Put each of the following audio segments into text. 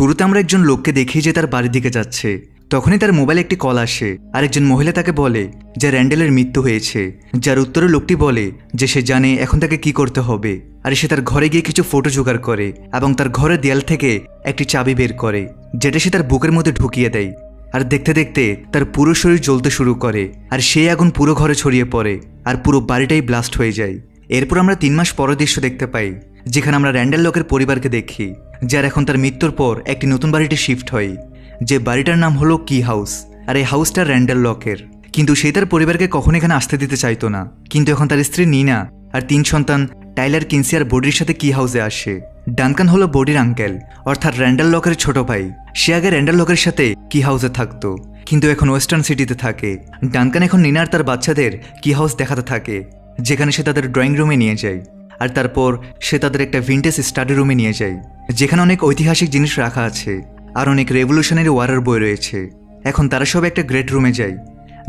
শুরুতে আমরা একজন লোককে দেখি যে তার বাড়ির দিকে যাচ্ছে। তখনই তার মোবাইলে একটি কল আসে আর একজন মহিলা তাকে বলে যে র্যান্ডেলের মৃত্যু হয়েছে। যার উত্তরে লোকটি বলে যে সে জানে এখন তাকে কি করতে হবে। আর সে তার ঘরে গিয়ে কিছু ফটো জোগাড় করে এবং তার ঘরের দেয়াল থেকে একটি চাবি বের করে, যেটা সে তার বুকের মধ্যে ঢুকিয়ে দেয়। আর দেখতে দেখতে তার পুরো শরীর জ্বলতে শুরু করে আর সেই আগুন পুরো ঘরে ছড়িয়ে পড়ে আর পুরো বাড়িটাই ব্লাস্ট হয়ে যায়। এরপর আমরা 3 মাস পরের দৃশ্য দেখতে পাই, যেখানে আমরা র্যান্ডেল লকের পরিবারকে দেখি, যার এখন তার মৃত্যুর পর একটি নতুন বাড়িতে শিফট হয়, যে বাড়িটার নাম হলো কি হাউস। আর এই হাউসটা র্যান্ডেল লকের, কিন্তু সে তার পরিবারকে কখনো এখানে আসতে দিতে চাইতো না। কিন্তু এখন তার স্ত্রী নিনা আর 3 সন্তান টাইলার, কিনসি আর বডির সাথে কি হাউসে আসে। ডানকান হলো বডির আঙ্কেল, অর্থাৎ র্যান্ডেল লকের ছোট ভাই। সে আগে র্যান্ডেল লকের সাথে কি হাউসে থাকতো, কিন্তু এখন ওয়েস্টার্ন সিটিতে থাকে। ডানকান এখন নিনার তার বাচ্চাদের কি হাউস দেখাতে থাকে, যেখানে সে তাদের ড্রয়িং রুমে নিয়ে যায়। আর তারপর সে তাদের একটা ভিন্টেজ স্টাডি রুমে নিয়ে যায়, যেখানে অনেক ঐতিহাসিক জিনিস রাখা আছে আর অনেক রেভলিউশনারি ওয়ারের বই রয়েছে। এখন তারা সব একটা গ্রেট রুমে যায়,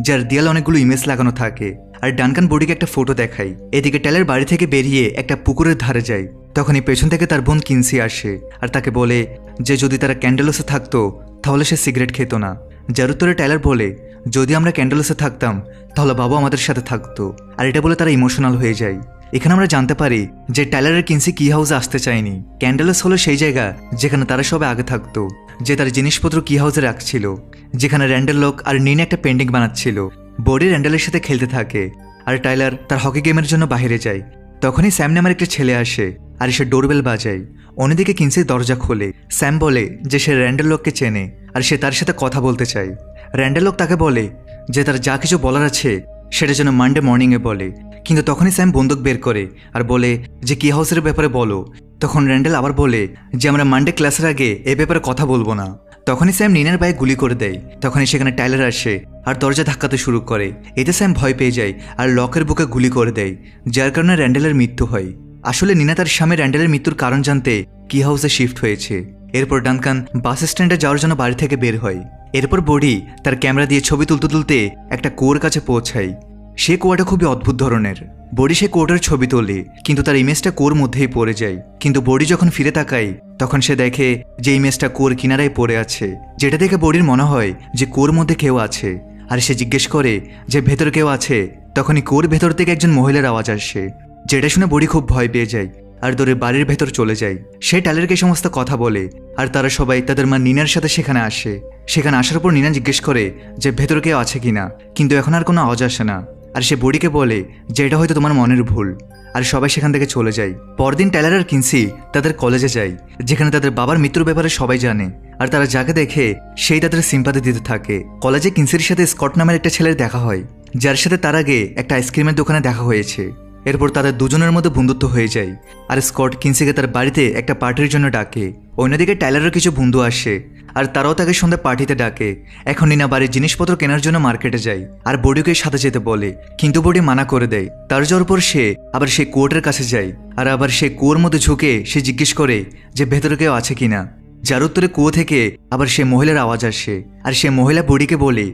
যার দেয়ালে অনেকগুলো ইমেজ লাগানো থাকে। আর ডানকান বডিকে একটা ফটো দেখায়। এদিকে টেলের বাড়ি থেকে বেরিয়ে একটা পুকুরের ধারে যায়। তখনই পেছন থেকে তার বোন কিনসি আসে আর তাকে বলে যে যদি তারা ক্যান্ডেলসে থাকতো তাহলে সে সিগারেট খেত না। যার উত্তরে টাইলার বলে যদি আমরা ক্যান্ডেলসে থাকতাম তাহলে বাবা আমাদের সাথে থাকতো। আর এটা বলে তারা ইমোশনাল হয়ে যায়। এখানে আমরা জানতে পারি যে টাইলারের কিনসি কি হাউসে আসতে চায়নি। ক্যান্ডেলস হলো সেই জায়গা যেখানে তারা সবাই আগে থাকতো, যে তার জিনিসপত্র কি হাউসে রাখছিল, যেখানে র্যান্ডেল লক আর নিন একটা পেন্টিং বানাচ্ছিল। বডি র্যান্ডেলের সাথে খেলতে থাকে আর টাইলার তার হকি গেমের জন্য বাইরে যায়। তখনই স্যাম নামের একটা ছেলে আসে আর সে ডোরবেল বাজায়। অন্যদিকে কিনসির দরজা খোলে। স্যাম বলে যে সে র্যান্ডেল লককে চেনে আর সে তার সাথে কথা বলতে চায়। র্যান্ডেল লক তাকে বলে যে তার যা কিছু বলার আছে সেটা যেন মানডে মর্নিংয়ে বলে। কিন্তু তখনই স্যাম বন্দুক বের করে আর বলে যে কি হাউসের ব্যাপারে বলো। তখন র্যান্ডেল আবার বলে যে আমরা মানডে ক্লাসের আগে এ ব্যাপারে কথা বলবো না। তখনই স্যাম নিনের পায়ে গুলি করে দেয়। তখনই সেখানে টাইলার আসে আর দরজা ধাক্কাতে শুরু করে। এতে স্যাম ভয় পেয়ে যায় আর লকের বুকে গুলি করে দেয়, যার কারণে র্যান্ডেলের মৃত্যু হয়। আসলে নিনা তার স্বামী র্যান্ডেলের মৃত্যুর কারণ জানতে কি হাউসে শিফট হয়েছে। এরপর ডানকান বাস স্ট্যান্ডে যাওয়ার জন্য বাড়ি থেকে বের হয়। এরপর বডি তার ক্যামেরা দিয়ে ছবি তুলতে তুলতে একটা কুয়োর কাছে পৌঁছায়। সে কুয়াটা খুবই অদ্ভুত ধরনের। বডি সে কুয়োটার ছবি তোলে, কিন্তু তার ইমেজটা কুয়োর মধ্যেই পড়ে যায়। কিন্তু বডি যখন ফিরে তাকায় তখন সে দেখে যে ইমেজটা কুয়োর কিনারায় পড়ে আছে, যেটা দেখে বডির মনে হয় যে কুয়োর মধ্যে কেউ আছে। আর সে জিজ্ঞেস করে যে ভেতরে কেউ আছে। তখনই কুয়োর ভেতর থেকে একজন মহিলার আওয়াজ আসে, যেটা শুনে বডি খুব ভয় পেয়ে যায় আর দৌড়ে বাড়ির ভেতর চলে যায়। সে টাইলারকে সমস্ত কথা বলে আর তারা সবাই তাদের মা নিনার সাথে সেখানে আসে। সেখানে আসার পর নিনা জিজ্ঞেস করে যে ভেতরে কেউ আছে কিনা, কিন্তু এখন আর কোনো আওয়াজ আসে না। আর সে বডিকে বলে যে এটা হয়তো তোমার মনের ভুল। আর সবাই সেখান থেকে চলে যায়। পরদিন টাইলার আর কিনসি তাদের কলেজে যায়, যেখানে তাদের বাবার মৃত্যুর ব্যাপারে সবাই জানে। আর তারা যাকে দেখে সেই তাদের সিম্পাথি দিতে থাকে। কলেজে কিনসির সাথে স্কট নামের একটা ছেলের দেখা হয়, যার সাথে তার আগে একটা আইসক্রিমের দোকানে দেখা হয়েছে। এরপর তাদের দুজনের মধ্যে বন্ধুত্ব হয়ে যায় আর স্কট কিনসিকে তার বাড়িতে একটা পার্টির জন্য ডাকে। অন্যদিকে টাইলারের কিছু বন্ধু আসে আর তারাও তাকে সন্ধ্যা পার্টিতে ডাকে। এখন নিনা বাড়ির জিনিসপত্র কেনার জন্য মার্কেটে যায় আর বডিকে সাথে যেতে বলে, কিন্তু বডি মানা করে দেয়। তার যাওয়ার পর সে আবার সেই কুয়োটার কাছে যায় আর আবার সেই কুয়োর মধ্যে ঝুঁকে সে জিজ্ঞেস করে যে ভেতরে কেউ আছে কিনা, যার উত্তরে কুয়ো থেকে আবার সে মহিলার আওয়াজ আসে। আর সে মহিলা বডিকে বলে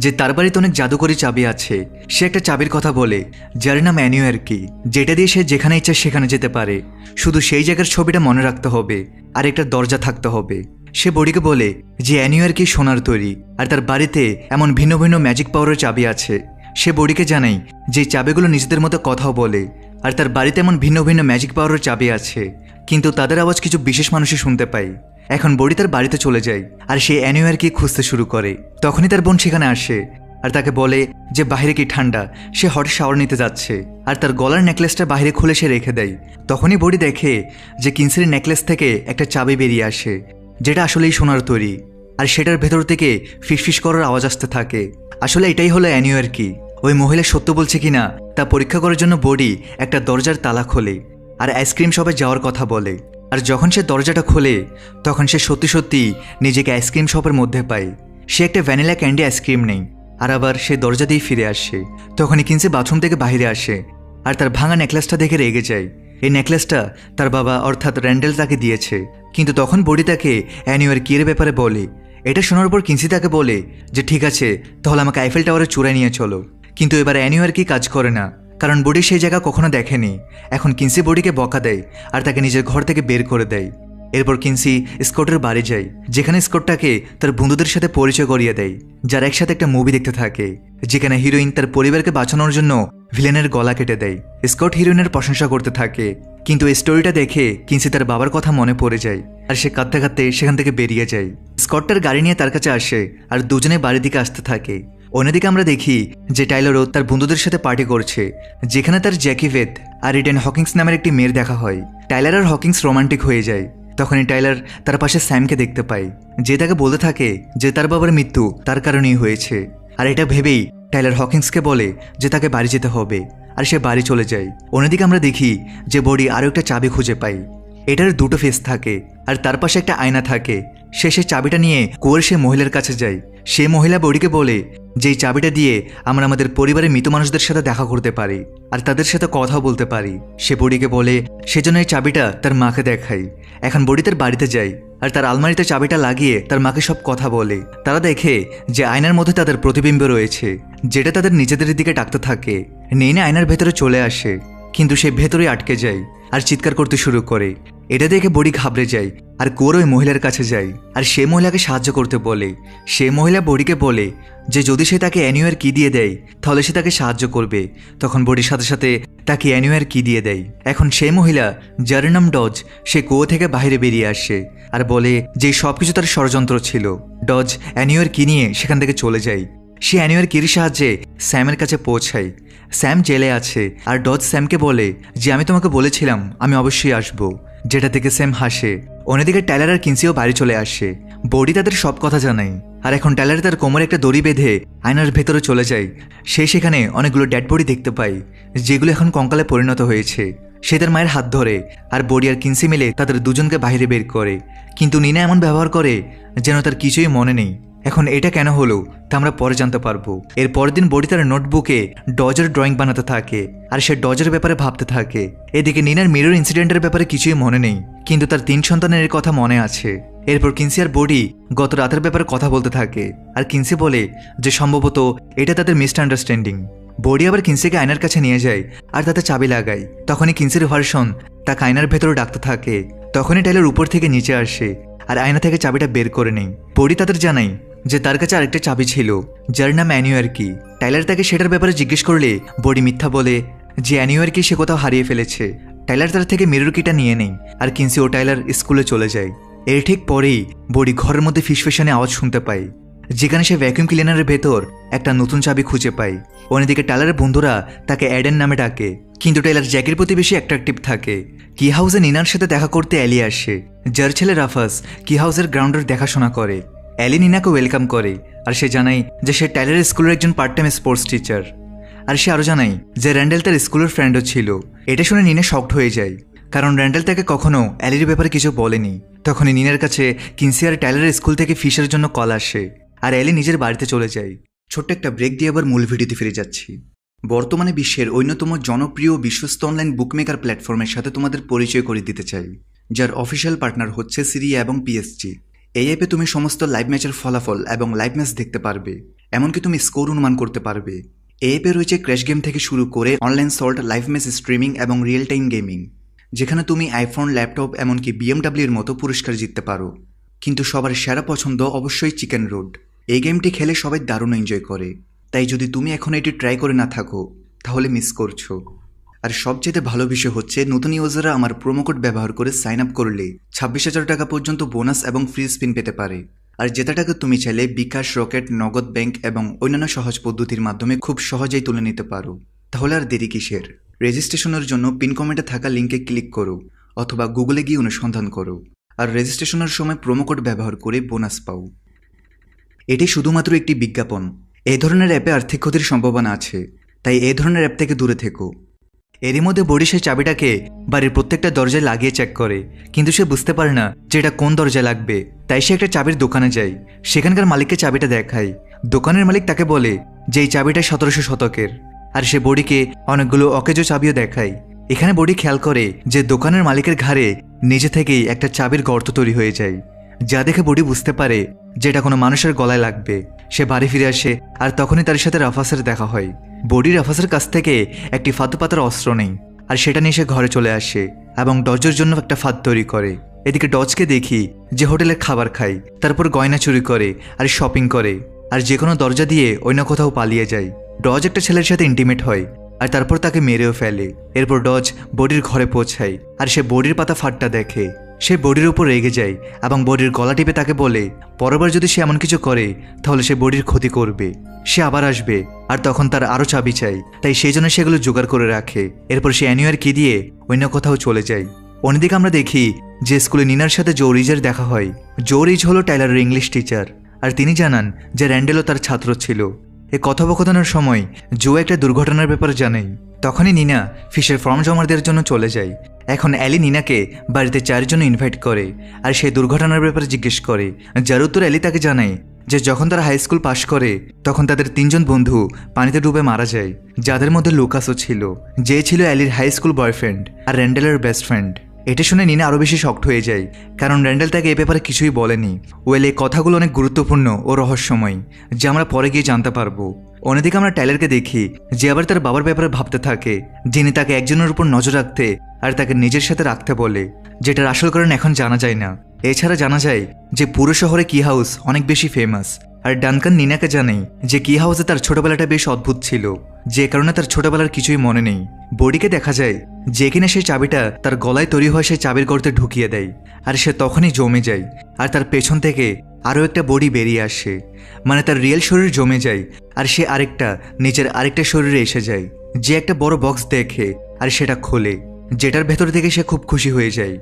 যে তার বাড়িতে অনেক জাদুকরি চাবি আছে। সে একটা চাবির কথা বলে যার নাম অ্যানিওয়ার কি, যেটা দিয়ে সে যেখানে ইচ্ছা সেখানে যেতে পারে। শুধু সেই জায়গার ছবিটা মনে রাখতে হবে আর একটা দরজা থাকতে হবে। সে বডিকে বলে যে অ্যানিওয়ার কি সোনার তৈরি আর তার বাড়িতে এমন ভিন্ন ভিন্ন ম্যাজিক পাওয়ারের চাবি আছে। সে বডিকে জানায় যে চাবিগুলো নিজেদের মতো কথাও বলে আর তার বাড়িতে এমন ভিন্ন ভিন্ন ম্যাজিক পাওয়ারের চাবি আছে, কিন্তু তাদের আওয়াজ কিছু বিশেষ মানুষই শুনতে পায়। এখন বডি তার বাড়িতে চলে যায় আর সে অ্যানিওয়ারকে খুঁজতে শুরু করে। তখনই তার বোন সেখানে আসে আর তাকে বলে যে বাইরে কি ঠান্ডা। সে হট শাওয়ার নিতে যাচ্ছে আর তার গলার নেকলেসটা বাইরে খুলে সে রেখে দেয়। তখনই বডি দেখে যে কিনসির নেকলেস থেকে একটা চাবি বেরিয়ে আসে, যেটা আসলেই সোনার তৈরি। আর সেটার ভেতর থেকে ফিসফিস করার আওয়াজ আসতে থাকে। আসলে এটাই হলো অ্যানিওয়ার কি। ওই মহিলা সত্য বলছে কিনা তা পরীক্ষা করার জন্য বডি একটা দরজার তালা খোলে আর আইসক্রিম শপে যাওয়ার কথা বলে। আর যখন সে দরজাটা খোলে তখন সে সত্যি সত্যি নিজেকে আইসক্রিম শপের মধ্যে পায়। সে একটা ভ্যানিলা ক্যান্ডি আইসক্রিম নেই আর আবার সে দরজা দিয়ে ফিরে আসে। তখনই কিনসি বাথরুম থেকে বাইরে আসে আর তার ভাঙা নেকলেসটা দেখে রেগে যায়। এই নেকলেসটা তার বাবা অর্থাৎ র্যান্ডেল তাকে দিয়েছে। কিন্তু তখন বডি তাকে অ্যানিওয়ার কিয়ের ব্যাপারে বলে। এটা শোনার পর কিনসি তাকে বলে যে ঠিক আছে, তাহলে আমাকে আইফেল টাওয়ারের চূড়ায় নিয়ে চলো। কিন্তু এবার অ্যানিওয়ার কি কাজ করে না, কারণ বডি সেই জায়গা কখনো দেখেনি। এখন কিনসি বডিকে বকা দেয় আর তাকে নিজের ঘর থেকে বের করে দেয়। এরপর কিনসি স্কটের বাড়ি যায়, যেখানে স্কটটাকে তার বন্ধুদের সাথে পরিচয় করিয়ে দেয়, যারা একসাথে একটা মুভি দেখতে থাকে, যেখানে হিরোইন তার পরিবারকে বাঁচানোর জন্য ভিলেনের গলা কেটে দেয়। স্কট হিরোইনের প্রশংসা করতে থাকে, কিন্তু এই স্টোরিটা দেখে কিনসি তার বাবার কথা মনে পড়ে যায়, আর সে কাঁদতে কাঁদতে সেখান থেকে বেরিয়ে যায়। স্কট তার গাড়ি নিয়ে তার কাছে আসে, আর দুজনে বাড়ির দিকে আসতে থাকে। অন্যদিকে আমরা দেখি যে টাইলারও তার বন্ধুদের সাথে পার্টি করছে, যেখানে তার জ্যাকি ভেথ আর ইডেন হকিংস নামের একটি মেয়ের দেখা হয়। টাইলার আর হকিংস রোমান্টিক হয়ে যায়। তখনই টাইলার তার পাশে স্যামকে দেখতে পায়, যে তাকে বলতে থাকে যে তার বাবার মৃত্যু তার কারণেই হয়েছে। আর এটা ভেবেই টাইলার হকিংসকে বলে যে তাকে বাড়ি যেতে হবে, আর সে বাড়ি চলে যায়। অন্যদিকে আমরা দেখি যে বডি আরও একটা চাবি খুঁজে পায়। এটার দুটো ফেস থাকে, আর তার পাশে একটা আয়না থাকে। সে চাবিটা নিয়ে কুয়োর সে মহিলার কাছে যায়। সে মহিলা বডিকে বলে যে এই চাবিটা দিয়ে আমরা আমাদের পরিবারের মৃত মানুষদের সাথে দেখা করতে পারি, আর তাদের সাথে কথাও বলতে পারি। সে বডিকে বলে সেজন্য এই চাবিটা তার মাকে দেখায়। এখন বডি তার বাড়িতে যায়, আর তার আলমারিতে চাবিটা লাগিয়ে তার মাকে সব কথা বলে। তারা দেখে যে আয়নার মধ্যে তাদের প্রতিবিম্ব রয়েছে, যেটা তাদের নিজেদের দিকে ডাকতে থাকে। নেইনে আয়নার ভেতরে চলে আসে, কিন্তু সে ভেতরে আটকে যায় আর চিৎকার করতে শুরু করে। এটা দেখে বডি ঘাবড়ে যায়, আর কোর ওই মহিলার কাছে যায়, আর সে মহিলাকে সাহায্য করতে বলে। সে মহিলা বডিকে বলে যে যদি সে তাকে অ্যানিওয়ার কি দিয়ে দেয় তাহলে সে তাকে সাহায্য করবে। তখন বডির সাথে সাথে তাকে অ্যানিওয়ার কি দিয়ে দেয়। এখন সেই মহিলা, যার নাম ডজ, সে কুয়ো থেকে বাইরে বেরিয়ে আসে আর বলে যে সব কিছু তার ষড়যন্ত্র ছিল। ডজ অ্যানিওয়ার কি নিয়ে সেখান থেকে চলে যায়। সে অ্যানিওয়ার কির সাহায্যে স্যামের কাছে পৌঁছায়। স্যাম জেলে আছে, আর ডজ স্যামকে বলে যে আমি তোমাকে বলেছিলাম আমি অবশ্যই আসবো, যেটা থেকে স্যাম হাসে। অন্যদিকে টাইলার আর কিনসিও বাড়ি চলে আসে। বডি তাদের সব কথা জানায়, আর এখন টাইলার তার কোমরে একটা দড়ি বেঁধে আয়নার ভেতরে চলে যায়। সে সেখানে অনেকগুলো ডেড বডি দেখতে পায়, যেগুলো এখন কঙ্কালে পরিণত হয়েছে। সে তার মায়ের হাত ধরে, আর বডি আর কিনসি মিলে তাদের দুজনকে বাইরে বের করে, কিন্তু নিনা এমন ব্যবহার করে যেন তার কিছুই মনে নেই। এখন এটা কেন হলো তা আমরা পরে জানতে পারবো। এর পরের দিন বডি তার নোটবুকে ডজের ড্রয়িং বানাতে থাকে, আর সে ডজের ব্যাপারে ভাবতে থাকে। এদিকে নিনার মিরর ইনসিডেন্টের ব্যাপারে কিছুই মনে নেই, কিন্তু তার 3 সন্তানের কথা মনে আছে। এরপর কিনসি আর বডি গত রাতের ব্যাপারে কথা বলতে থাকে, আর কিনসি বলে যে সম্ভবত এটা তাদের মিসআন্ডারস্ট্যান্ডিং। বডি আবার কিনসিকে আয়নার কাছে নিয়ে যায় আর তাতে চাবি লাগায়। তখনই কিনসির ভার্সন তাকে আয়নার ভেতরে ডাকতে থাকে। তখনই টাইলার উপর থেকে নিচে আসে আর আয়না থেকে চাবিটা বের করে নেয়। বডি তাদের জানায় যে তার কাছে আরেকটা চাবি ছিল, যার নাম অ্যানিওয়ার কি। টাইলার তাকে সেটার ব্যাপারে জিজ্ঞেস করলে বডি মিথ্যা বলে যে অ্যানিওয়ার কি সে কোথাও হারিয়ে ফেলেছে। টাইলার তার থেকে মিরর কিটা নিয়ে নেয়, আর কিনসি ও টাইলার স্কুলে চলে যায়। এর ঠিক পরেই বডি ঘরের মধ্যে ফিসফিসানি আওয়াজ শুনতে পায়, যেখানে সে ভ্যাকুয়াম ক্লিনারের ভেতর একটা নতুন চাবি খুঁজে পায়। অন্যদিকে টাইলারের বন্ধুরা তাকে অ্যাডেন নামে ডাকে, কিন্তু টাইলার জ্যাকের প্রতি বেশি অ্যাট্রাকটিভ থাকে। কি হাউসে নিনার সাথে দেখা করতে অ্যালি আসে, যার ছেলে রাফাস কি হাউসের গ্রাউন্ডের দেখাশোনা করে। অ্যালি নিনাকে ওয়েলকাম করে, আর সে জানায় যে সে টাইলারের স্কুলের একজন পার্ট টাইম স্পোর্টস টিচার। আর সে আরও জানায় যে র্যান্ডেল তার স্কুলের ফ্রেন্ডও ছিল। এটা শুনে নিনা শকড হয়ে যায়, কারণ র্যান্ডেল তাকে কখনো অ্যালির ব্যাপারে কিছু বলেনি। তখনই নিনার কাছে কিনসি আর টাইলারের স্কুল থেকে ফিশের জন্য কল আসে, আর অ্যালি নিজের বাড়িতে চলে যায়। ছোট্ট একটা ব্রেক দিয়ে আবার মূল ভিডিওতে ফিরে যাচ্ছি। বর্তমানে বিশ্বের অন্যতম জনপ্রিয় বিশ্বস্ত অনলাইন বুকমেকার প্ল্যাটফর্মের সাথে তোমাদের পরিচয় করে দিতে চাই, যার অফিসিয়াল পার্টনার হচ্ছে সিরিয়া এবং পিএসজি। এই অ্যাপে তুমি সমস্ত লাইভ ম্যাচের ফলাফল এবং লাইভ ম্যাচ দেখতে পারবে, এমনকি তুমি স্কোর অনুমান করতে পারবে। এই অ্যাপে রয়েছে ক্র্যাশ গেম থেকে শুরু করে online salt, live match streaming এবং রিয়েল টাইম গেমিং, যেখানে তুমি আইফোন, ল্যাপটপ এমনকি বিএমডাব্লিউর মতো পুরস্কার জিততে পারো। কিন্তু সবার সেরা পছন্দ অবশ্যই চিকেন রোড। এই গেমটি খেলে সবাই দারুণ এনজয় করে, তাই যদি তুমি এখন এটি ট্রাই করে না থাকো তাহলে মিস করছো। আর সবচেয়ে ভালো বিষয় হচ্ছে নতুন ইউজাররা আমার প্রোমো কোড ব্যবহার করে সাইন আপ করলে 26,000 টাকা পর্যন্ত বোনাস এবং ফ্রি স্পিন পেতে পারে। আর যেটা টাকা তুমি চাইলে বিকাশ, রকেট, নগদ ব্যাংক এবং অন্যান্য সহজ পদ্ধতির মাধ্যমে খুব সহজেই তুলে নিতে পারো। তাহলে আর দেরি কিসের? রেজিস্ট্রেশনের জন্য পিন কমেন্টে থাকা লিঙ্কে ক্লিক করো, অথবা গুগলে গিয়ে অনুসন্ধান করো, আর রেজিস্ট্রেশনের সময় প্রোমো কোড ব্যবহার করে বোনাস পাও। এটি শুধুমাত্র একটি বিজ্ঞাপন। এই ধরনের অ্যাপে আর্থিক ক্ষতির সম্ভাবনা আছে, তাই এই ধরনের অ্যাপ থেকে দূরে থেকো। এরই মধ্যে বডি সে চাবিটাকে বাড়ির প্রত্যেকটা দরজায় লাগিয়ে চেক করে, কিন্তু সে বুঝতে পারে না যে এটা কোন দরজায় লাগবে। তাই সে একটা চাবির দোকানে যায়, সেখানকার মালিককে চাবিটা দেখায়। দোকানের মালিক তাকে বলে যে এই চাবিটা 1700 শতকের, আর সে বডিকে অনেকগুলো অকেজো চাবিও দেখায়। এখানে বডি খেয়াল করে যে দোকানের মালিকের ঘাড়ে নিজে থেকেই একটা চাবির গর্ত তৈরি হয়ে যায়, যা দেখে বডি বুঝতে পারে যে এটা কোনো মানুষের গলায় লাগবে। সে বাড়ি ফিরে আসে, আর তখনই তার সাথে রাফাসের দেখা হয়। বডি রাফাসের কাছ থেকে একটি ফাতু পাতার অস্ত্র নেই, আর সেটা নিয়ে সে ঘরে চলে আসে এবং ডজের জন্য একটা ফাঁদ তৈরি করে। এদিকে ডজকে দেখি যে হোটেলের খাবার খায়, তারপর গয়না চুরি করে আর শপিং করে, আর যে কোনো দরজা দিয়ে অন্য কোথাও পালিয়ে যায়। ডজ একটা ছেলের সাথে ইন্টিমেট হয় আর তারপর তাকে মেরেও ফেলে। এরপর ডজ বডির ঘরে পৌঁছায় আর সে বডির পাতা ফাঁদটা দেখে। সে বডির উপর রেগে যায় এবং বডির গলা টিপে তাকে বলে পরবার যদি সে এমন কিছু করে তাহলে সে বডির ক্ষতি করবে, সে আবার আসবে আর তখন তার আরও চাবি চাই, তাই সেই জন্য সেগুলো জোগাড় করে রাখে। এরপর সে অ্যানিওয়ার কি দিয়ে অন্য কোথাও চলে যায়। অন্যদিকে আমরা দেখি যে স্কুলে নিনার সাথে জো রিজের দেখা হয়। জো রিজ হলো টাইলারের ইংলিশ টিচার, আর তিনি জানান যে র্যান্ডেলও তার ছাত্র ছিল। এই কথোপকথনের সময় জো একটা দুর্ঘটনার ব্যাপারে জানাই। তখনই নিনা ফিশের ফর্ম জমা দেওয়ার জন্য চলে যায়। এখন অ্যালি নিনাকে বাড়িতে চায়ের জন্য ইনভাইট করে আর সেই দুর্ঘটনার ব্যাপারে জিজ্ঞেস করে, যার উত্তর অ্যালি তাকে জানায় যে যখন তারা হাই স্কুল পাশ করে তখন তাদের 3 জন বন্ধু পানিতে ডুবে মারা যায়, যাদের মধ্যে লুকাসও ছিল, যে ছিল অ্যালির হাই স্কুল বয়ফ্রেন্ড আর র্যান্ডেলের বেস্ট ফ্রেন্ড। এটা শুনে নিনা আরও বেশি শকড হয়ে যায়, কারণ র্যান্ডেল তাকে এ ব্যাপারে কিছুই বলেনি। ওয়েল, এই কথাগুলো অনেক গুরুত্বপূর্ণ ও রহস্যময়, যা আমরা পরে গিয়ে জানতে পারবো। অন্যদিকে আমরা টাইলারকে দেখি যে আবার তার বাবার ব্যাপারে ভাবতে থাকে, যিনি তাকে একজনের উপর নজর রাখতে আর তাকে নিজের সাথে রাখতে বলে, যেটার আসল কারণ এখন জানা যায় না। এছাড়া জানা যায় যে পুরো শহরে কি হাউস অনেক বেশি ফেমাস, আর ডানকান নিনাকে জানাই যে কি হাউসে তার ছোটবেলাটা বেশ অদ্ভুত ছিল, যে কারণে তার ছোটবেলার কিছুই মনে নেই। বডিকে দেখা যায় যে কিনা সেই চাবিটা তার গলায় তৈরি হয় সেই চাবির গর্তে ঢুকিয়ে দেয়, আর সে তখনই জমে যায় আর তার পেছন থেকে আরও একটা বডি বেরিয়ে আসে, মানে তার রিয়েল শরীর জমে যায় আর সে নিজের আরেকটা শরীরে এসে যায়। যে একটা বড় বক্স দেখে আর সেটা খোলে, যেটার ভেতর থেকে সে খুব খুশি হয়ে যায়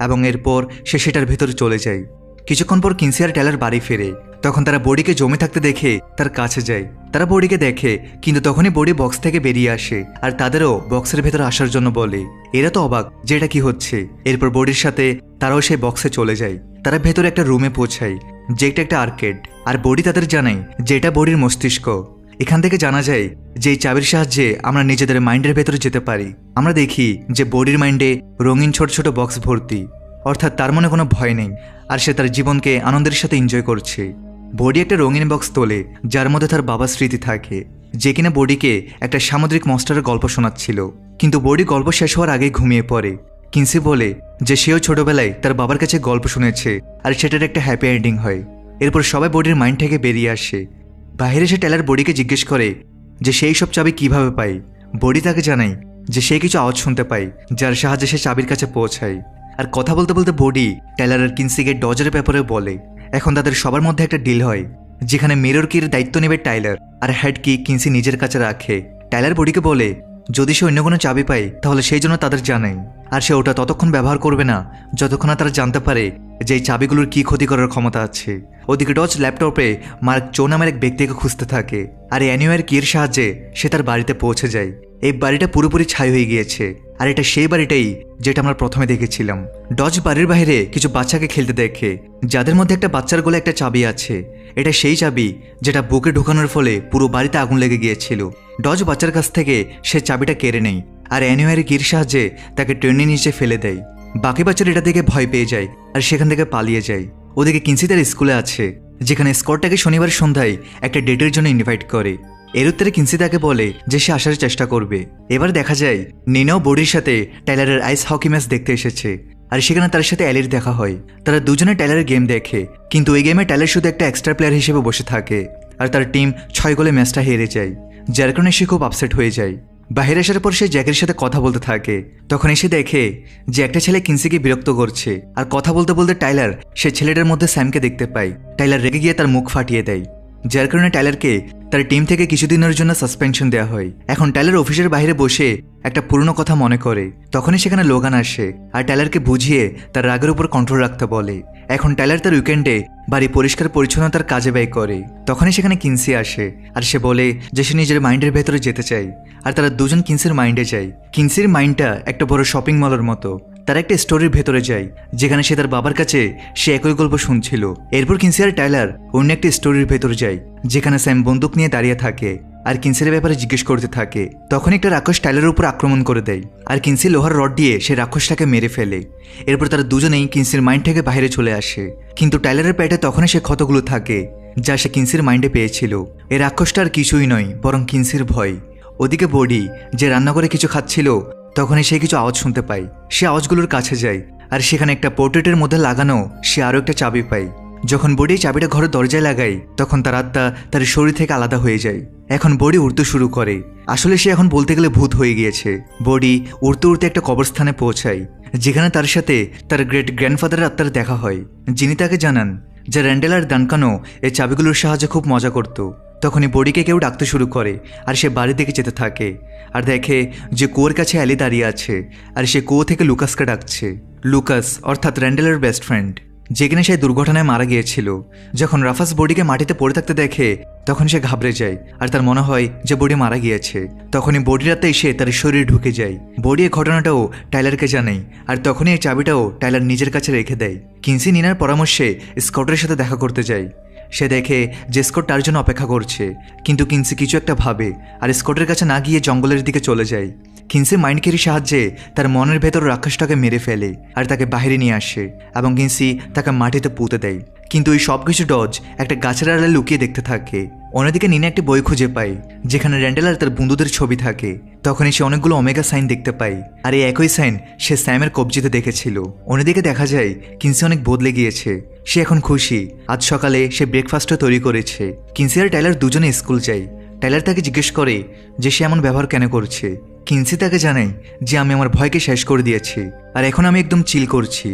এবং এরপর সে সেটার ভেতর চলে যায়। কিছুক্ষণ পর কিনসি আর টাইলার বাড়ি ফেরে, তখন তারা বডিকে জমে থাকতে দেখে তার কাছে যায়। তারা বডিকে দেখে, কিন্তু তখনই বডি বক্স থেকে বেরিয়ে আসে আর তাদেরও বক্সের ভেতর আসার জন্য বলে। এরা তো অবাক যে এটা কি হচ্ছে। এরপর বডির সাথে তারাও সেই বক্সে চলে যায়। তারা ভেতরে একটা রুমে পৌঁছায়, যেটা একটা আর্কেড, আর বডি তাদের জানায় যে এটা বডির মস্তিষ্ক। এখান থেকে জানা যায় যে এই চাবির সাহায্যে আমরা নিজেদের মাইন্ডের ভেতরে যেতে পারি। আমরা দেখি যে বডির মাইন্ডে রঙিন ছোট ছোট বক্স ভর্তি, অর্থাৎ তার মনে কোনো ভয় নেই আর সে তার জীবনকে আনন্দের সাথে এনজয় করছে। বডি একটা রঙিন বক্স তোলে যার মধ্যে তার বাবার স্মৃতি থাকে, যে কিনা বডিকে একটা সামুদ্রিক মনস্টারের গল্প শোনাচ্ছিল। কিন্তু বডি গল্প শেষ হওয়ার আগেই ঘুমিয়ে পড়ে। কিনসি বলে যে সেও ছোটবেলায় তার বাবার কাছে গল্প শুনেছে আর সেটার একটা হ্যাপি এন্ডিং হয়। এরপর সবাই বডির মাইন্ড থেকে বেরিয়ে আসে। বাইরে এসে টেলার বডিকে জিজ্ঞেস করে যে সেই সব চাবি কিভাবে পায়। বডি তাকে জানায় যে সে কিছু আওয়াজ শুনতে পায়, যার সাহায্যে সে চাবির কাছে পৌঁছায়। আর কথা বলতে বলতে বডি টাইলার আর কিনসিকে ডজের ব্যাপারে বলে। এখন তাদের সবার মধ্যে একটা ডিল হয়, যেখানে মিরর কির দায়িত্ব নেবে টাইলার আর হেড কি কিনসি নিজের কাছে রাখে। টাইলার বডিকে বলে যদি সে অন্য কোনো চাবি পায় তাহলে সেই জন্য তাদের জানায়, আর সে ওটা ততক্ষণ ব্যবহার করবে না যতক্ষণ না তারা জানতে পারে যে এই চাবিগুলোর কী ক্ষতি করার ক্ষমতা আছে। ওদিকে ডজ ল্যাপটপে মার্ক চো নামের এক ব্যক্তিকে খুঁজতে থাকে, আর অ্যানিওয়ার কির সাহায্যে সে তার বাড়িতে পৌঁছে যায়। এই বাড়িটা পুরোপুরি ছাই হয়ে গিয়েছে, আর এটা সেই বাড়িটাই যেটা আমরা প্রথমে দেখেছিলাম। ডজ বাড়ির বাইরে কিছু বাচ্চাকে খেলতে দেখে, যাদের মধ্যে একটা বাচ্চার গলায় একটা চাবি আছে। এটা সেই চাবি যেটা বুকে ঢোকানোর ফলে পুরো বাড়িতে আগুন লেগে গিয়েছিল। ডজ বাচ্চার কাছ থেকে সে চাবিটা কেড়ে নেয় আর অ্যানিওয়ার কির সাহায্যে তাকে ট্রেনের নিচে ফেলে দেয়। বাকি বাচ্চারা এটা দেখে ভয় পেয়ে যায় আর সেখান থেকে পালিয়ে যায়। ওদিকে কিনসি তার স্কুলে আছে, যেখানে স্কটটাকে শনিবার সন্ধ্যায় একটা ডেটের জন্য ইনভাইট করে। এর উত্তরে কিনসি তাকে বলে যে সে আসার চেষ্টা করবে। এবার দেখা যায় নিনাও বডির সাথে টাইলারের আইস হকি ম্যাচ দেখতে এসেছে, আর সেখানে তার সাথে অ্যালির দেখা হয়। তারা দুজনে টাইলারের গেম দেখে, কিন্তু এই গেমে টাইলার শুধু একটা এক্সট্রা প্লেয়ার হিসেবে বসে থাকে আর তার টিম 6 গোলে ম্যাচটা হেরে যায়, যার কারণে সে খুব আপসেট হয়ে যায়। বাইরে আসার পর সে জ্যাকের সাথে কথা বলতে থাকে। তখন এসে দেখে যে একটা ছেলে কিনসিকে বিরক্ত করছে, আর কথা বলতে বলতে টাইলার সে ছেলেটার মধ্যে স্যামকে দেখতে পায়। টাইলার রেগে গিয়ে তার মুখ ফাটিয়ে দেয়, যার কারণে টাইলারকে তার টিম থেকে কিছুদিনের জন্য সাসপেনশন দেওয়া হয়। এখন টাইলার অফিসের বাইরে বসে একটা পুরনো কথা মনে করে। তখনই সেখানে লোগান আসে আর টাইলারকে বুঝিয়ে তার রাগের উপর কন্ট্রোল রাখতে বলে। এখন টাইলার তার উইকেন্ডে বাড়ি পরিষ্কার পরিচ্ছন্নতার কাজে ব্যয় করে। তখনই সেখানে কিনসি আসে আর সে বলে যে সে নিজের মাইন্ডের ভেতরে যেতে চায়, আর তারা দুজন কিনসির মাইন্ডে যায়। কিনসির মাইন্ডটা একটা বড় শপিং মলের মতো। তারা একটা স্টোরির ভেতরে যায়, যেখানে সে তার বাবার কাছে সে একই গল্প শুনছিল। এরপর কিনসি আর টাইলার অন্য একটি স্টোরির ভেতরে যায়, যেখানে স্যাম বন্দুক নিয়ে দাঁড়িয়ে থাকে আর কিনসির ব্যাপারে জিজ্ঞেস করতে থাকে। তখন একটা রাক্ষস টাইলারের উপর আক্রমণ করে দেয়, আর কিনসি লোহার রড দিয়ে সে রাক্ষসটাকে মেরে ফেলে। এরপর তারা দুজনেই কিনসির মাইন্ড থেকে বাইরে চলে আসে, কিন্তু টাইলারের পেটে তখনই সে ক্ষতগুলো থাকে যা সে কিনসির মাইন্ডে পেয়েছিল। এই রাক্ষসটা আর কিছুই নয় বরং কিনসির ভয়। ওদিকে বডি যে রান্না করে কিছু খাচ্ছিল, তখনই সে কিছু আওয়াজ শুনতে পায়। সে আওয়াজগুলোর কাছে যায় আর সেখানে একটা পোর্ট্রেটের মধ্যে লাগানো সে আরও একটা চাবি পায়। যখন বডি চাবিটা ঘরের দরজায় লাগায় তখন তার আত্মা তার শরীর থেকে আলাদা হয়ে যায়। এখন বডি উড়তে শুরু করে। আসলে সে এখন বলতে গেলে ভূত হয়ে গিয়েছে। বডি উড়তে উড়তে একটা কবরস্থানে পৌঁছায়, যেখানে তার সাথে তার গ্রেট গ্র্যান্ডফাদারের আত্মার দেখা হয়, যিনি তাকে জানান যে র্যান্ডেল আর ডানকানও এই চাবিগুলোর সাহায্যে খুব মজা করত। তখনই বডিকে কেউ ডাকতে শুরু করে আর সে বাড়ির দিকে যেতে থাকে আর দেখে যে কুয়োর কাছে অ্যালি দাঁড়িয়ে আছে আর সে কুয়ো থেকে লুকাসকে ডাকছে। লুকাস অর্থাৎ র্যান্ডেলের বেস্ট ফ্রেন্ড, যেখানে সে দুর্ঘটনায় মারা গিয়েছিল। যখন রাফাস বডিকে মাটিতে পড়ে থাকতে দেখে তখন সে ঘাবড়ে যায় আর তার মনে হয় যে বডি মারা গিয়েছে। তখনই বডির রাতে এসে তার শরীরে ঢুকে যায়। বডি এই ঘটনাটাও টাইলারকে জানায় আর তখনই এই চাবিটাও টাইলার নিজের কাছে রেখে দেয়। কিনসি নিনার পরামর্শে স্কটের সাথে দেখা করতে যায়। সে দেখে যে স্কট তার জন্য অপেক্ষা করছে, কিন্তু কিনসি কিছু একটা ভাবে আর স্কটের কাছে না গিয়ে জঙ্গলের দিকে চলে যায়। কিনসি মাইন্ড কেরির সাহায্যে তার মনের ভেতর রাক্ষসটাকে মেরে ফেলে আর তাকে বাইরে নিয়ে আসে এবং কিনসি তাকে মাটিতে পুঁতে দেয়। কিন্তু এই সব কিছু ডজ একটা গাছের আড়ালে লুকিয়ে দেখতে থাকে। অন্যদিকে নিনা একটি বই খুঁজে পায় যেখানে র্যান্ডেল আর তার বন্ধুদের ছবি থাকে। তখনই সে অনেকগুলো ওমেগা সাইন দেখতে পায় আর এই একই সাইন সে স্যামের কবজিতে দেখেছিল। অন্যদিকে দেখা যায় কিনসি অনেক বদলে গিয়েছে। সে এখন খুশি। আজ সকালে সে ব্রেকফাস্টও তৈরি করেছে। কিনসি আর টাইলার দুজনে স্কুল যায়। টাইলার তাকে জিজ্ঞেস করে যে সে এমন ব্যবহার কেন করছে। কিনসি তাকে জানায় যে আমি আমার ভয়কে শেষ করে দিয়েছি আর এখন আমি একদম চিল করছি।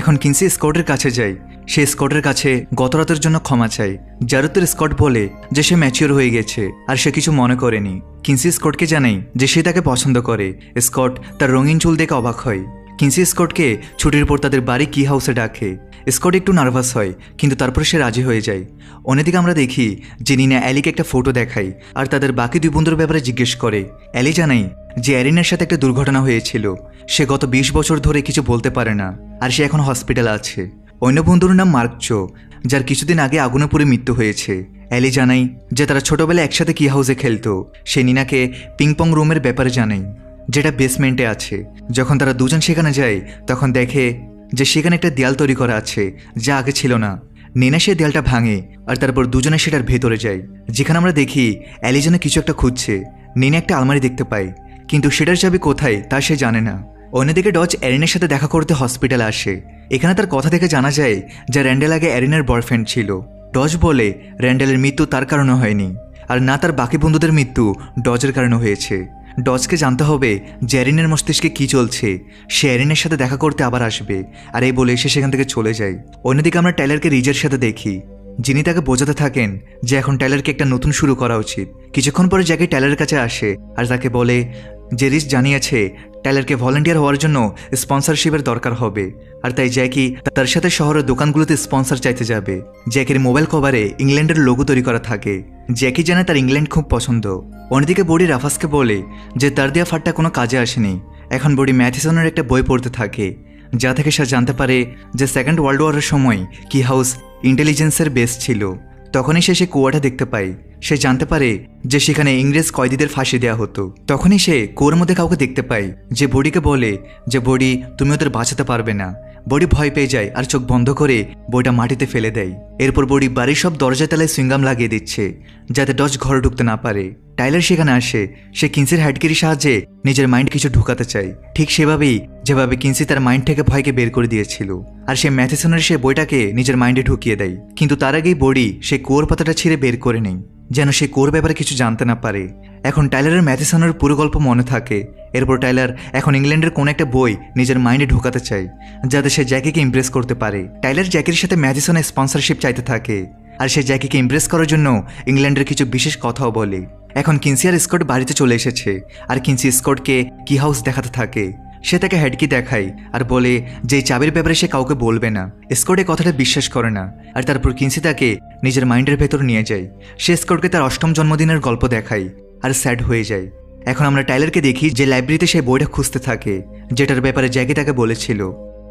এখন কিনসি স্কটের কাছে যায়। সে স্কটের কাছে গত রাতের জন্য ক্ষমা চায়, যার উত্তর স্কট বলে যে সে ম্যাচিওর হয়ে গেছে আর সে কিছু মনে করেনি। কিনসি স্কটকে জানায় যে সে তাকে পছন্দ করে। স্কট তার রঙিন চুল দেখে অবাক হয়। কিনসি স্কটকে ছুটির পর তাদের বাড়ি কি হাউসে ডাকে। স্কট একটু নার্ভাস হয় কিন্তু তারপর সে রাজি হয়ে যায়। অন্যদিকে আমরা দেখি যে নিনা অ্যালিকে একটা ফটো দেখায় আর তাদের বাকি দুই বন্ধুর ব্যাপারে জিজ্ঞেস করে। অ্যালি জানায় যে অ্যারিনের সাথে একটা দুর্ঘটনা হয়েছিল। সে গত 20 বছর ধরে কিছু বলতে পারে না আর সে এখন হসপিটালে আছে। অন্য বন্ধুর নাম মার্কচো, যার কিছুদিন আগে আগুনে পুড়ে মৃত্যু হয়েছে। অ্যালি জানায় যে তারা ছোটবেলায় একসাথে কি হাউসে খেলতো। সে নিনাকে পিংপং রুমের ব্যাপারে জানায় যেটা বেসমেন্টে আছে। যখন তারা দুজন সেখানে যায় তখন দেখে যে সেখানে একটা দেয়াল তৈরি করা আছে যা আগে ছিল না। নিনা সে দেয়ালটা ভাঙে আর তারপর দুজনে সেটার ভেতরে যায়, যেখানে আমরা দেখি অ্যালি যেন কিছু একটা খুঁজছে। নিনা একটা আলমারি দেখতে পায় কিন্তু সেটার চাবি কোথায় তা সে জানে না। অন্যদিকে ডজ অ্যারিনের সাথে দেখা করতে হসপিটালে আসে। এখানে তার কথা থেকে জানা যায় যে র্যান্ডেল আগে অ্যারিনের বয়ফ্রেন্ড ছিল। ডজ বলে র্যান্ডেলের মৃত্যু তার কারণে হয়নি আর না তার বাকি বন্ধুদের মৃত্যু ডজের কারণে হয়েছে। ডজকে জানতে হবে যে অ্যারিনের মস্তিষ্কে কী চলছে। সে অ্যারিনের সাথে দেখা করতে আবার আসবে আর এই বলে সে সেখান থেকে চলে যায়। অন্যদিকে আমরা টাইলারকে রিজের সাথে দেখি, যিনি তাকে বোঝাতে থাকেন যে এখন টাইলারকে একটা নতুন শুরু করা উচিত। কিছুক্ষণ পরে জ্যাকি টাইলারের কাছে আসে আর তাকে বলে যে রিচ জানিয়েছে টাইলারকে ভলেন্টিয়ার হওয়ার জন্য স্পন্সরশিপের দরকার হবে আর তাই জ্যাকি তার সাথে শহরের দোকানগুলোতে স্পন্সর চাইতে যাবে। জ্যাকির মোবাইল কভারে ইংল্যান্ডের লোগো তৈরি করা থাকে। জ্যাকি জানে তার ইংল্যান্ড খুব পছন্দ। অন্যদিকে বডি রাফাসকে বলে যে তার দেওয়া ফাটটা কোনো কাজে আসেনি। এখন বডি ম্যাথিসনের একটা বই পড়তে থাকে যা থেকে সে জানতে পারে যে সেকেন্ড ওয়ার্ল্ড ওয়ারের সময় কি হাউস ইন্টেলিজেন্সের বেস ছিল। তখনই সে কুয়াটা দেখতে পায়। সে জানতে পারে যে সেখানে ইংরেজ কয়েদিদের ফাঁসি দেওয়া হতো। তখনই সে কুয়োর মধ্যে কাউকে দেখতে পায় যে বডিকে বলে যে বডি তুমি ওদের বাঁচাতে পারবে না। বডি ভয় পেয়ে যায় আর চোখ বন্ধ করে বইটা মাটিতে ফেলে দেয়। এরপর বডি বাড়ির সব দরজায় তালায় সুইংগাম লাগিয়ে দিচ্ছে যাতে ডজ ঘরে ঢুকতে না পারে। টাইলার সেখানে আসে। সে কিনসির হ্যাডকিরির সাহায্যে নিজের মাইন্ড কিছু ঢুকাতে চায়, ঠিক সেভাবেই যেভাবে কিনসি তার মাইন্ড থেকে ভয়কে বের করে দিয়েছিল। আর সে ম্যাথিসনের সে বইটাকে নিজের মাইন্ডে ঢুকিয়ে দেয়, কিন্তু তার আগেই বডি সে কুয়োর পাতাটা ছিঁড়ে বের করে নেয় যেন সে কুয়োর ব্যাপারে কিছু জানতে না পারে। এখন টাইলারের ম্যাথিসনের পুরো গল্প মনে থাকে। এরপর টাইলার এখন ইংল্যান্ডের কোনো একটা বই নিজের মাইন্ডে ঢোকাতে চায় যাতে সে জ্যাকিকে ইমপ্রেস করতে পারে। টাইলার জ্যাকির সাথে ম্যাথিসনের স্পন্সরশিপ চাইতে থাকে আর সে জ্যাকিকে ইমপ্রেস করার জন্য ইংল্যান্ডের কিছু বিশেষ কথাও বলে। এখন কিনসি আর স্কট বাড়িতে চলে এসেছে আর কিনসি স্কটকে কি হাউস দেখাতে থাকে। সে তাকে হেডকি দেখায় আর বলে যে চাবির ব্যাপারে সে কাউকে বলবে না। স্কট এই কথাটা বিশ্বাস করে না আর তারপর কিনসি তাকে নিজের মাইন্ডের ভেতর নিয়ে যায়। সে স্কটকে তার 8ম জন্মদিনের গল্প দেখায় আর স্যাড হয়ে যায়। এখন আমরা টাইলারকে দেখি যে লাইব্রেরিতে সে বইটা খুঁজতে থাকে যেটার ব্যাপারে জ্যাকি তাকে বলেছিল।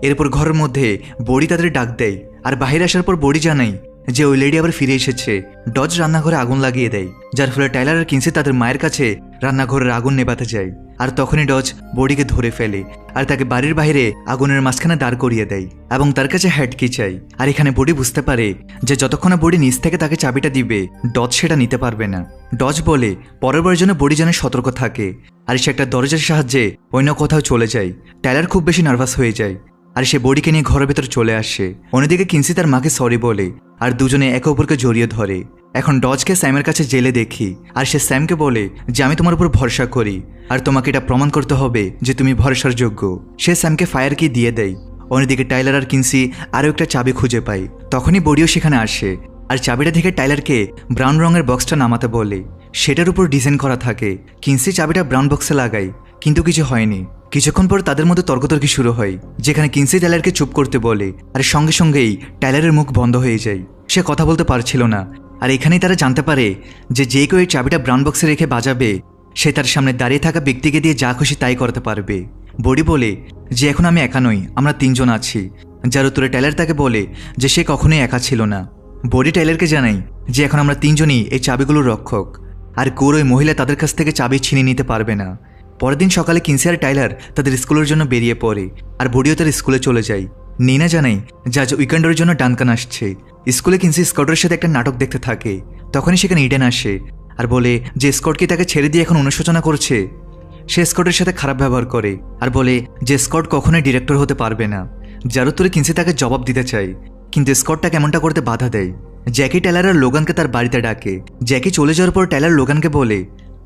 এরপর ঘরের মধ্যে বডি তাদের ডাক দেয় আর বাহিরে আসার পর বডি জানায় যে ওই লেডি আবার ফিরে এসেছে। ডজ রান্নাঘরে আগুন লাগিয়ে দেয়, যার ফলে টাইলার আর কিনসি তাদের মায়ের কাছে রান্নাঘরের আগুন নেভাতে যায়। আর তখনই ডজ বডিকে ধরে ফেলে আর তাকে বাড়ির বাইরে আগুনের মাঝখানে দাঁড় করিয়ে দেয় এবং তার কাছে হ্যাডকি চাই। আর এখানে বডি বুঝতে পারে যে যতক্ষণ না বডি নিচ থেকে তাকে চাবিটা দিবে ডজ সেটা নিতে পারবে না। ডজ বলে পরের বার যেন বডি যেন সতর্ক থাকে আর সে একটা দরজার সাহায্যে অন্য কোথাও চলে যায়। টাইলার খুব বেশি নার্ভাস হয়ে যায় আর সে বডিকে নিয়ে ঘরের ভেতর চলে আসে। অন্যদিকে কিনসি তার মাকে সরি বলে আর দুজনে একে অপরকে জড়িয়ে ধরে। এখন ডজকে স্যামের কাছে জেলে দেখি আর সে স্যামকে বলে যে আমি তোমার উপর ভরসা করি আর তোমাকে এটা প্রমাণ করতে হবে যে তুমি ভরসার যোগ্য। সে স্যামকে ফায়ার কি দিয়ে দেয়। অন্যদিকে টাইলার আর কিনসি আরও একটা চাবি খুঁজে পায়। তখনই বডিও সেখানে আসে আর চাবিটা থেকে টাইলারকে ব্রাউন রঙের বক্সটা নামাতে বলে। সেটার উপর ডিজাইন করা থাকে। কিনসি চাবিটা ব্রাউন বক্সে লাগায় কিন্তু কিছু হয়নি। কিছুক্ষণ পর তাদের মধ্যে তর্কতর্কি শুরু হয়, যেখানে কিনসি টাইলারকে চুপ করতে বলে আর সঙ্গে সঙ্গেই টাইলারের মুখ বন্ধ হয়ে যায়। সে কথা বলতে পারছিল না। আর এখানেই তারা জানতে পারে যে কেউ এই চাবিটা ব্রাউন বক্সে রেখে বাজাবে সে তার সামনে দাঁড়িয়ে থাকা ব্যক্তিকে দিয়ে যা খুশি তাই করতে পারবে। বডি বলে যে এখন আমি একা নই, আমরা তিনজন আছি। যার উত্তরে টাইলার তাকে বলে যে সে কখনোই একা ছিল না। বডি টাইলারকে জানাই যে এখন আমরা তিনজনই এই চাবিগুলোর রক্ষক আর কোর ওই মহিলা তাদের কাছ থেকে চাবি ছিনিয়ে নিতে পারবে না। পরের দিন সকালে কিনসি আর টাইলার তাদের স্কুলের জন্য বেরিয়ে পড়ে আর বডিও তার স্কুলে চলে যায়। নিনা জানাই যে আজ উইকেন্ডের জন্য ডানকান আসছে। স্কুলে কিনসি স্কটের সাথে একটা নাটক দেখতে থাকে। তখনই সেখানে ইডেন আসে আর বলে যে স্কটকে তাকে ছেড়ে দিয়ে এখন অনুশোচনা করছে। সে স্কটের সাথে খারাপ ব্যবহার করে আর বলে যে স্কট কখনোই ডিরেক্টর হতে পারবে না। যার উত্তরে কিনসি তাকে জবাব দিতে চায় কিন্তু স্কটটা কেমনটা করতে বাধা দেয়। জ্যাকি টাইলার আর লোগানকে তার বাড়িতে ডাকে। জ্যাকি চলে যাওয়ার পর টাইলার লোগানকে বলে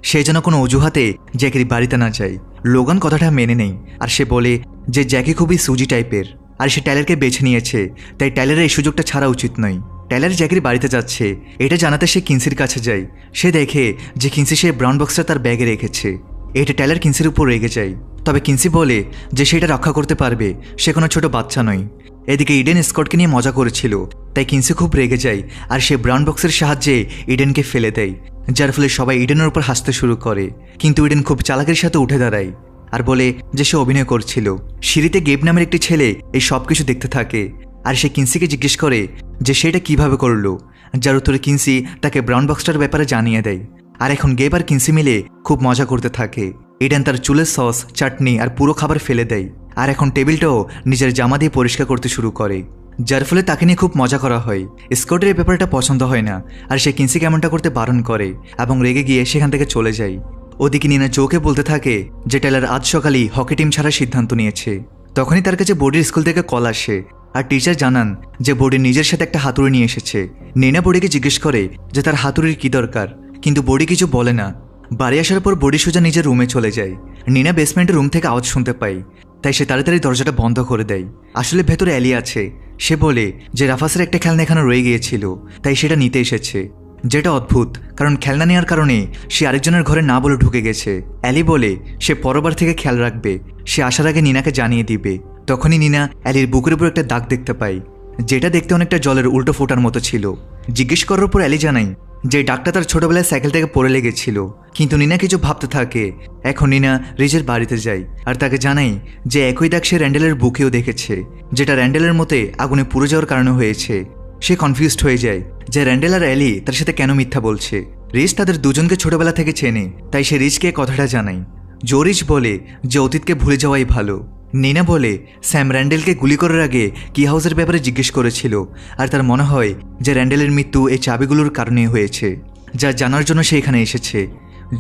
সে যেন কোনো অজুহাতে জ্যাকির বাড়িতে না যায়। লোগান কথাটা মেনে নেই আর সে বলে যে জ্যাকি খুবই সুজি টাইপের আর সে টাইলারকে বেছে নিয়েছে, তাই টাইলারের এই সুযোগটা ছাড়া উচিত নয়। টাইলার জ্যাকির বাড়িতে যাচ্ছে এটা জানাতে সে কিনসির কাছে যায়। সে দেখে যে কিনসি সে ব্রাউন বক্সটা তার ব্যাগে রেখেছে। এটা টাইলার কিনসির উপর রেগে যায়। তবে কিনসি বলে যে সেটা রক্ষা করতে পারবে, সে কোনো ছোট বাচ্চা নয়। এদিকে ইডেন স্কটকে নিয়ে মজা করেছিল, তাই কিনসি খুব রেগে যায় আর সে ব্রাউন বক্সের সাহায্যে ইডেনকে ফেলে দেয়, যার ফলে সবাই ইডেনের উপর হাসতে শুরু করে। কিন্তু ইডেন খুব চালাকের সাথে উঠে দাঁড়ায় আর বলে যে সে অভিনয় করছিল। সিঁড়িতে গেব নামের একটি ছেলে এই সব কিছু দেখতে থাকে আর সে কিনসিকে জিজ্ঞেস করে যে সেটা কিভাবে করলো, যার উত্তরে কিনসি তাকে ব্রাউন বক্সটার ব্যাপারে জানিয়ে দেয়। আর এখন গেব আর কিনসি মিলে খুব মজা করতে থাকে। ইডেন তার চুলের সস, চাটনি আর পুরো খাবার ফেলে দেয় আর এখন টেবিলটাও নিজের জামা দিয়ে পরিষ্কার করতে শুরু করে, যার ফলে তাকে নিয়ে খুব মজা করা হয়। স্কটের এই ব্যাপারটা পছন্দ হয় না আর সে কিনসিকে এমনটা করতে বারণ করে এবং রেগে গিয়ে সেখান থেকে চলে যায়। ওদিকে নিনা জোকে বলতে থাকে যে টাইলার আজ সকালেই হকি টিম ছাড়ার সিদ্ধান্ত নিয়েছে। তখনই তার কাছে বডির স্কুল থেকে কল আসে আর টিচার জানান যে বডি নিজের সাথে একটা হাতুড়ি নিয়ে এসেছে। নিনা বডিকে জিজ্ঞেস করে যে তার হাতুড়ির কি দরকার, কিন্তু বডি কিছু বলে না। বাড়ি আসার পর বডি সোজা নিজের রুমে চলে যায়। নিনা বেসমেন্টের রুম থেকে আওয়াজ শুনতে পায়, তাই সে তাড়াতাড়ি দরজাটা বন্ধ করে দেয়। আসলে ভেতরে অ্যালি আছে। সে বলে যে রাফাসের একটা খেলনা এখানে রয়ে গিয়েছিল, তাই সেটা নিতে এসেছে। যেটা অদ্ভুত, কারণ খেলনা নেওয়ার কারণে সে আরেকজনের ঘরে না বলে ঢুকে গেছে। অ্যালি বলে সে পরবার থেকে খেয়াল রাখবে, সে আসার আগে নিনাকে জানিয়ে দিবে। তখনই নিনা অ্যালির বুকের উপর একটা দাগ দেখতে পায়, যেটা দেখতে অনেকটা জলের উল্টো ফোটার মতো ছিল। জিজ্ঞেস করার পর অ্যালি জানাই যে ডাকটা তার ছোটবেলায় সাইকেল থেকে পড়ে লেগেছিল। কিন্তু নিনা কিছু ভাবতে থাকে। এখন নিনা রিজের বাড়িতে যায় আর তাকে জানাই যে একই দাগ সে র্যান্ডেলের বুকেও দেখেছে, যেটা র্যান্ডেলের মতে আগুনে পুড়ে যাওয়ার কারণে হয়েছে। সে কনফিউজড হয়ে যায় যে র্যান্ডেল আর অ্যালি তার সাথে কেন মিথ্যা বলছে। রিজ তাদের দুজনকে ছোটবেলা থেকে চেনে, তাই সে রিজকে কথাটা জানায়। জো রিজ বলে যে অতীতকে ভুলে যাওয়াই ভালো। নিনা বলে স্যাম র্যান্ডেলকে গুলি করার আগে কি হাউসের ব্যাপারে জিজ্ঞেস করেছিল আর তার মনে হয় যে র্যান্ডেলের মৃত্যু এই চাবিগুলোর কারণে হয়েছে, যা জানার জন্য সে এখানে এসেছে।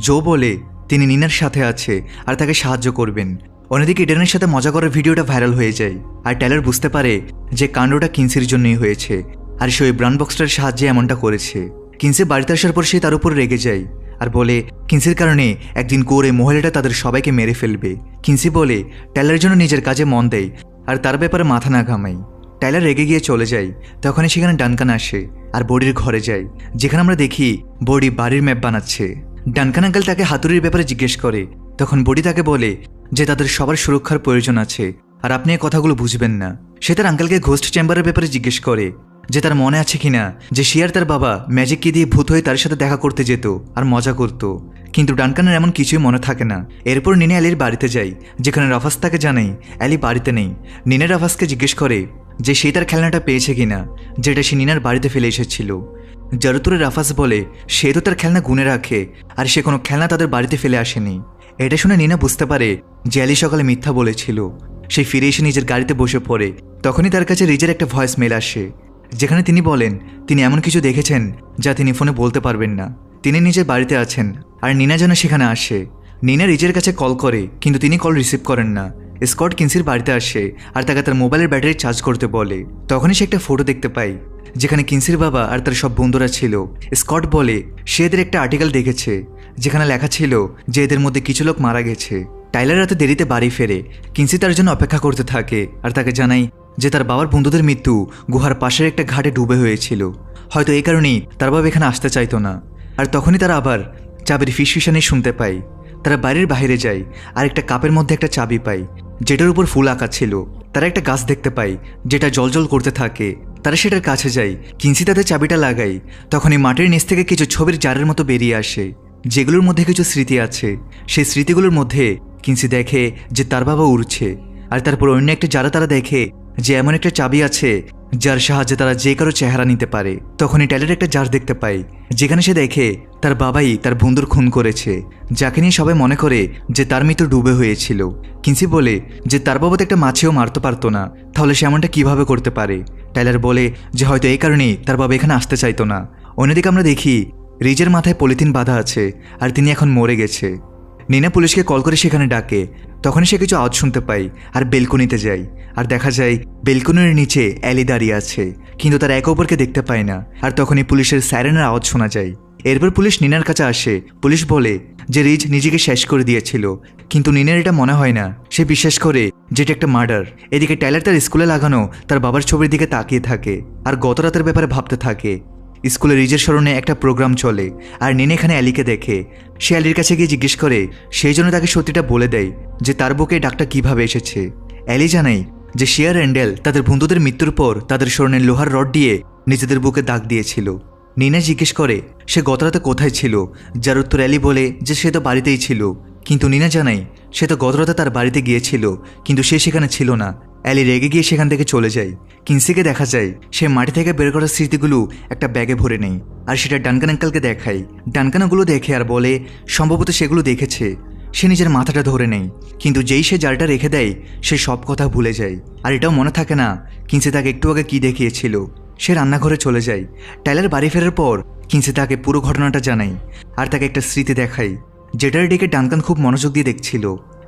জো বলে তিনি নিনার সাথে আছে আর তাকে সাহায্য করবেন। অন্যদিকে ইডেনের সাথে মজা করার ভিডিওটা ভাইরাল হয়ে যায় আর টাইলার বুঝতে পারে যে কাণ্ডটা কিনসির জন্যই হয়েছে আর সে ওই ব্রাউন বক্সটার সাহায্যে এমনটা করেছে। কিনসি বাড়িতে আসার পর সে তার উপর রেগে যায় আর বলে কিনসির কারণে একদিন কোর এই মহিলাটা তাদের সবাইকে মেরে ফেলবে। কিনসি বলে টাইলারের জন্য নিজের কাজে মন দেয় আর তার ব্যাপারে মাথা না ঘামাই। টাইলার রেগে গিয়ে চলে যায়। তখনই সেখানে ডানকান আসে আর বডির ঘরে যায়, যেখানে আমরা দেখি বডি বাড়ির ম্যাপ বানাচ্ছে। ডানকান আঙ্কেল তাকে হাতুড়ির ব্যাপারে জিজ্ঞেস করে। তখন বডি তাকে বলে যে তাদের সবার সুরক্ষার প্রয়োজন আছে আর আপনি এই কথাগুলো বুঝবেন না। সে তার আঙ্কেলকে ঘোস্ট চেম্বারের ব্যাপারে জিজ্ঞেস করে যে তার মনে আছে কিনা যে সে আর তার বাবা ম্যাজিক কি দিয়ে ভূত হয়ে তার সাথে দেখা করতে যেত আর মজা করত, কিন্তু ডানকানের এমন কিছুই মনে থাকে না। এরপর নিনা অ্যালির বাড়িতে যায়, যেখানে রাফাস তাকে জানাই অ্যালি বাড়িতে নেই। নিনা রাফাসকে জিজ্ঞেস করে যে সে তার খেলনাটা পেয়েছে কিনা, যেটা সে নিনার বাড়িতে ফেলে এসেছিল। যার উত্তরে রাফাস বলে সে তো তার খেলনা গুনে রাখে আর সে কোনো খেলনা তাদের বাড়িতে ফেলে আসেনি। এটা শুনে নিনা বুঝতে পারে যে অ্যালি সকালে মিথ্যা বলেছিল। সে ফিরে এসে নিজের গাড়িতে বসে পড়ে। তখনই তার কাছে রিজের একটা ভয়েস মেল আসে, যেখানে তিনি বলেন তিনি এমন কিছু দেখেছেন যা তিনি ফোনে বলতে পারবেন না। তিনি নিজের বাড়িতে আছেন আর নিনা যেন সেখানে আসে। নিনা রিজের কাছে কল করে, কিন্তু তিনি কল রিসিভ করেন না। স্কট কিন্সির বাড়িতে আসে আর তাকে তার মোবাইলের ব্যাটারি চার্জ করতে বলে। তখনই সে একটা ফটো দেখতে পায় যেখানে কিন্সির বাবা আর তার সব বন্ধুরা ছিল। স্কট বলে সে এদের একটা আর্টিকেল দেখেছে যেখানে লেখা ছিল যে এদের মধ্যে কিছু লোক মারা গেছে। টাইলার রাতে দেরিতে বাড়ি ফেরে। কিন্সি তার জন্য অপেক্ষা করতে থাকে আর তাকে জানায় যে তার বাবার বন্ধুদের মৃত্যু গুহার পাশের একটা ঘাটে ডুবে হয়েছিল। হয়তো এই কারণেই তার বাবা এখানে আসতে চাইতো না। আর তখনই তারা আবার চাবির ফিসফিসানি শুনতে পায়। তারা বাড়ির বাইরে যায় আর একটা কাপের মধ্যে একটা চাবি পায় যেটার উপর ফুল আঁকা ছিল। তারা একটা গাছ দেখতে পায় যেটা জলজল করতে থাকে। তারা সেটার কাছে যায়। কিন্সি তাদের চাবিটা লাগায়। তখনই মাটির নিচ থেকে কিছু ছবির জারের মতো বেরিয়ে আসে যেগুলোর মধ্যে কিছু স্মৃতি আছে। সেই স্মৃতিগুলোর মধ্যে কিন্সি দেখে যে তার বাবা উড়ছে। আর তারপর অন্য একটা জারে তারা দেখে যে এমন একটা চাবি আছে যার সাহায্যে তারা যে কারো চেহারা নিতে পারে। তখনই টাইলার একটা জার দেখতে পায় যেখানে সে দেখে তার বাবাই তার বন্ধুর খুন করেছে, যাকে নিয়ে সবাই মনে করে যে তার মৃত্যু ডুবে হয়েছিল। কিন্সি বলে যে তার বাবা তো একটা মাছিও মারতে পারতো না, তাহলে সে এমনটা কিভাবে করতে পারে। টাইলার বলে যে হয়তো এই কারণেই তার বাবা এখানে আসতে চাইতো না। অন্যদিকে আমরা দেখি রিজের মাথায় পলিথিন বাঁধা আছে আর তিনি এখন মরে গেছে। নিনা পুলিশকে কল করে সেখানে ডাকে। তখনই সে কিছু আওয়াজ শুনতে পায় আর বেলকনিতে যায়। আর দেখা যায় বেলকনির নিচে অ্যালি দাঁড়িয়ে আছে, কিন্তু তারা একে অপরকে দেখতে পায় না। আর তখনই পুলিশের সাইরেনের আওয়াজ শোনা যায়। এরপর পুলিশ নিনার কাছে আসে। পুলিশ বলে যে রিজ নিজেকে শেষ করে দিয়েছিল, কিন্তু নিনার এটা মনে হয় না। সে বিশ্বাস করে যেটা একটা মার্ডার। এদিকে টাইলার তার স্কুলে লাগানো তার বাবার ছবির দিকে তাকিয়ে থাকে আর গত রাতের ব্যাপারে ভাবতে থাকে। স্কুলে রিজের স্মরণে একটা প্রোগ্রাম চলে আর নিনা এখানে অ্যালিকে দেখে। সে অ্যালির কাছে গিয়ে জিজ্ঞেস করে, সেই জন্য তাকে সত্যিটা বলে দেয় যে তার বুকে ডাকটা কিভাবে এসেছে। অ্যালি জানায় যে সে আর র্যান্ডেল তাদের বন্ধুদের মৃত্যুর পর তাদের স্মরণে লোহার রড দিয়ে নিজেদের বুকে দাগ দিয়েছিল। নিনা জিজ্ঞেস করে সে গতরাতে কোথায় ছিল, যার উত্তর অ্যালি বলে যে সে তো বাড়িতেই ছিল। কিন্তু নিনা জানায় সে তো গতরাতে তার বাড়িতে গিয়েছিল, কিন্তু সে সেখানে ছিল না। অ্যালি রেগে গিয়ে সেখান থেকে চলে যায়। কিন্সিকে দেখা যায় সে মাটি থেকে বের করা স্মৃতিগুলো একটা ব্যাগে ভরে নেয় আর সেটা ডানকান আঙ্কেলকে দেখায়। ডানকান ওগুলো দেখে আর বলে সম্ভবত সেগুলো দেখেছে। সে নিজের মাথাটা ধরে নেয়, কিন্তু যেই সে জালটা রেখে দেয় সে সব কথা ভুলে যায়। আর এটাও মনে থাকে না কিন্সি তাকে একটু আগে কী দেখিয়েছিল। সে রান্নাঘরে চলে যায়। টাইলার বাড়ি ফেরার পর কিন্সি তাকে পুরো ঘটনাটা জানায় আর তাকে একটা স্মৃতি দেখায় যেটার দিকে ডানকান খুব মনোযোগ দিয়ে দেখছিল।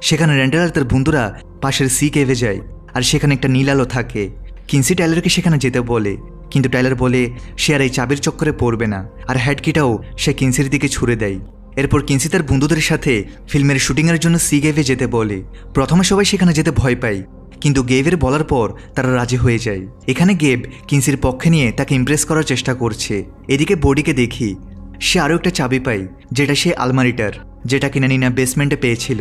সেখানে র্যান্ডেল আর তার বন্ধুরা পাশের সি কেভে যায় আর সেখানে একটা নীল আলো থাকে। কিন্সি টাইলারকে সেখানে যেতে বলে, কিন্তু টাইলার বলে সে আর এই চাবির চক্করে পড়বে না। আর হ্যাডকিটাও সে কিন্সির দিকে ছুড়ে দেয়। এরপর কিন্সি তার বন্ধুদের সাথে ফিল্মের শুটিংয়ের জন্য সি গেভে যেতে বলে। প্রথমে সবাই সেখানে যেতে ভয় পায়, কিন্তু গেভের বলার পর তারা রাজি হয়ে যায়। এখানে গেব কিন্সির পক্ষে নিয়ে তাকে ইমপ্রেস করার চেষ্টা করছে। এদিকে বডিকে দেখি সে আরও একটা চাবি পায়, যেটা সে আলমারিটার, যেটা কিনা নিনা বেসমেন্টে পেয়েছিল।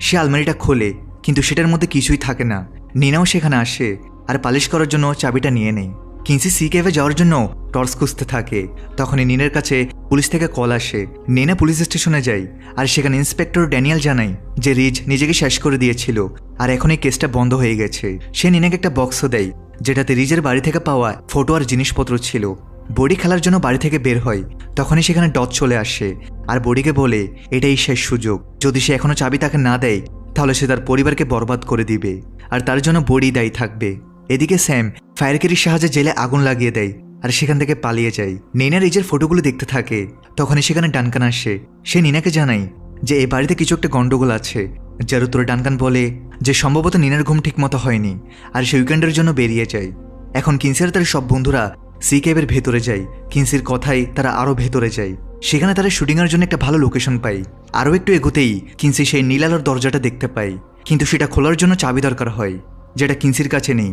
সে আলমারিটা খোলে, কিন্তু সেটার মধ্যে কিছুই থাকে না। নিনাও সেখানে আসে আর পালিশ করার জন্য চাবিটা নিয়ে নেয়। কিন্সি সি কেভে যাওয়ার জন্য টর্চ খুঁজতে থাকে। তখনই নিনের কাছে পুলিশ থেকে কল আসে। নিনা পুলিশ স্টেশনে যায় আর সেখানে ইন্সপেক্টর ড্যানিয়েল জানায় যে রিজ নিজেকে শেষ করে দিয়েছিল আর এখন এই কেসটা বন্ধ হয়ে গেছে। সে নিনাকে একটা বক্সও দেয় যেটাতে রিজের বাড়ি থেকে পাওয়া ফটো আর জিনিসপত্র ছিল। বডি খেলার জন্য বাড়ি থেকে বের হয়। তখনই সেখানে ডচ চলে আসে আর বডিকে বলে এটাই শেষ সুযোগ। যদি সে এখনো চাবি তাকে না দেয় তাহলে সে তার পরিবারকে বরবাদ করে দিবে আর তার জন্য বডি দায়ী থাকবে। এদিকে স্যাম ফায়ারকেরির সাহায্যে জেলে আগুন লাগিয়ে দেয় আর সেখান থেকে পালিয়ে যায়। নিনা রিজের ফটোগুলো দেখতে থাকে। তখনই সেখানে ডানকান আসে। সে নিনাকে জানায় যে এই বাড়িতে কিছু একটা গন্ডগোল আছে, যার উত্তরে ডানকান বলে যে সম্ভবত নিনার ঘুম ঠিক মতো হয়নি আর সে উইকেন্ডের জন্য বেরিয়ে যায়। এখন কিন্সি আর তার সব বন্ধুরা সি কেভের ভেতরে যায়। কিন্সির কথাই তারা আরও ভেতরে যায়। সেখানে তারা শুটিংয়ের জন্য একটা ভালো লোকেশন পায়। আরও একটু এগোতেই কিন্সি সেই নীল আলোর দরজাটা দেখতে পায়, কিন্তু সেটা খোলার জন্য চাবি দরকার হয়, যেটা কিন্সির কাছে নেই।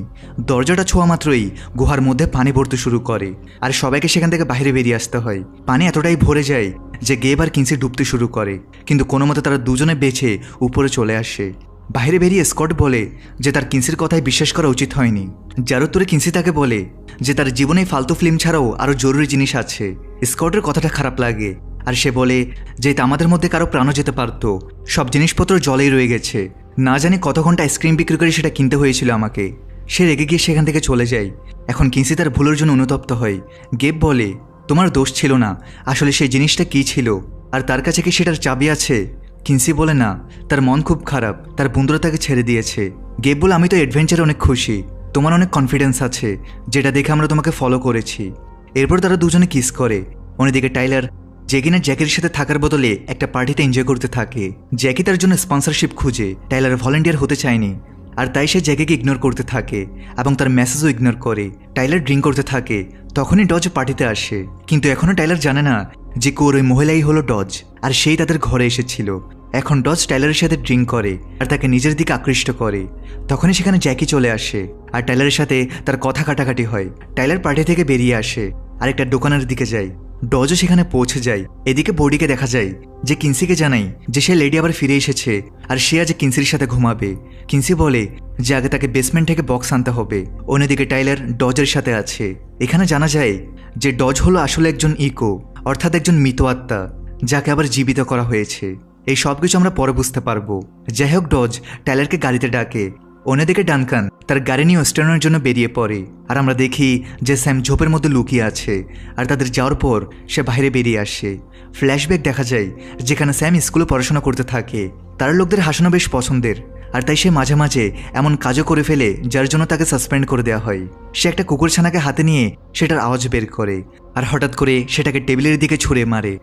দরজাটা ছোঁয়া মাত্রই গুহার মধ্যে পানি ভরতে শুরু করে আর সবাইকে সেখান থেকে বাইরে বেরিয়ে আসতে হয়। পানি এতটাই ভরে যায় যে গেব আর কিন্সি ডুবতে শুরু করে, কিন্তু কোনো মতে তারা দুজনে বেঁচে উপরে চলে আসে। বাইরে বেরিয়ে স্কট বলে যে তার কিন্সির কথায় বিশ্বাস করা উচিত হয়নি, যার উত্তরে কিন্সি তাকে বলে যে তার জীবনে ফালতু ফিল্ম ছাড়াও আরও জরুরি জিনিস আছে। স্কটের কথাটা খারাপ লাগে আর সে বলে যে আমাদের মধ্যে কারো প্রাণও যেতে পারত, সব জিনিসপত্র জলেই রয়ে গেছে, না জানি কত ঘন্টা আইসক্রিম বিক্রি করে সেটা কিনতে হয়েছিল আমাকে। সে রেগে গিয়ে সেখান থেকে চলে যায়। এখন কিন্সি তার ভুলের জন্য অনুতপ্ত হয়। গেব বলে তোমার দোষ ছিল না, আসলে সেই জিনিসটা কী ছিল আর তার কাছে কি সেটার চাবি আছে? কিন্সি বলে না, তার মন খুব খারাপ, তার বন্ধুরা তাকে ছেড়ে দিয়েছে। গেব বলে আমি তো অ্যাডভেঞ্চারে অনেক খুশি, তোমার অনেক কনফিডেন্স আছে, যেটা দেখে আমরা তোমাকে ফলো করেছি। এরপর তারা দুজনে কিস করে। অন্যদিকে টাইলার যে কিনা জ্যাকির সাথে থাকার বদলে একটা পার্টিতে এনজয় করতে থাকে। জ্যাকি তার জন্য স্পন্সরশিপ খুঁজে, টাইলার ভলান্টিয়ার হতে চায়নি, আর তাই সে জ্যাকিকে ইগনোর করতে থাকে এবং তার মেসেজও ইগনোর করে। টাইলার ড্রিঙ্ক করতে থাকে, তখনই ডজ পার্টিতে আসে। কিন্তু এখনও টাইলার জানে না যে কোর ওই মহিলাই হলো ডজ, আর সেই তাদের ঘরে এসেছিল। এখন ডজ টাইলারের সাথে ড্রিঙ্ক করে আর তাকে নিজের দিকে আকৃষ্ট করে। তখনই সেখানে জ্যাকি চলে আসে আর টাইলারের সাথে তার কথা কাটাকাটি হয়। টাইলার পার্টি থেকে বেরিয়ে আসে আর একটা দোকানের দিকে যায়। ডজও সেখানে পৌঁছে যায়। এদিকে বডিকে দেখা যায় যে কিনসিকে জানাই যে সে লেডি আবার ফিরে এসেছে আর সে আজ কিনসির সাথে ঘুমাবে। কিনসি বলে যে আগে তাকে বেসমেন্ট থেকে বক্স আনতে হবে। অন্যদিকে টাইলার ডজের সাথে আছে। এখানে জানা যায় যে ডজ হলো আসলে একজন ইকো, অর্থাৎ একজন মৃত আত্মা, যাকে আবার জীবিত করা হয়েছে। এই সব কিছু আমরা পরে বুঝতে পারবো। যাই হোক, ডজ টাইলারকে গাড়িতে ডাকে। অন্যদিকে ডানকান তার গাড়ি নিয়ে ওয়েস্টার্নের জন্য বেরিয়ে পড়ে আর আমরা দেখি যে স্যাম ঝোপের মধ্যে লুকিয়ে আছে। আর তাদের যাওয়ার পর সে বাইরে বেরিয়ে আসে। ফ্ল্যাশব্যাক দেখা যায় যেখানে স্যাম স্কুলে পড়াশোনা করতে থাকে। তার লোকদের হাসানো বেশ পছন্দের, আর তাই সে মাঝে মাঝে এমন কাজও করে ফেলে যার জন্য তাকে সাসপেন্ড করে দেওয়া হয়। সে একটা কুকুরছানাকে হাতে নিয়ে সেটার আওয়াজ বের করে আর হঠাৎ করে সেটাকে টেবিলের দিকে ছুঁড়ে মারে,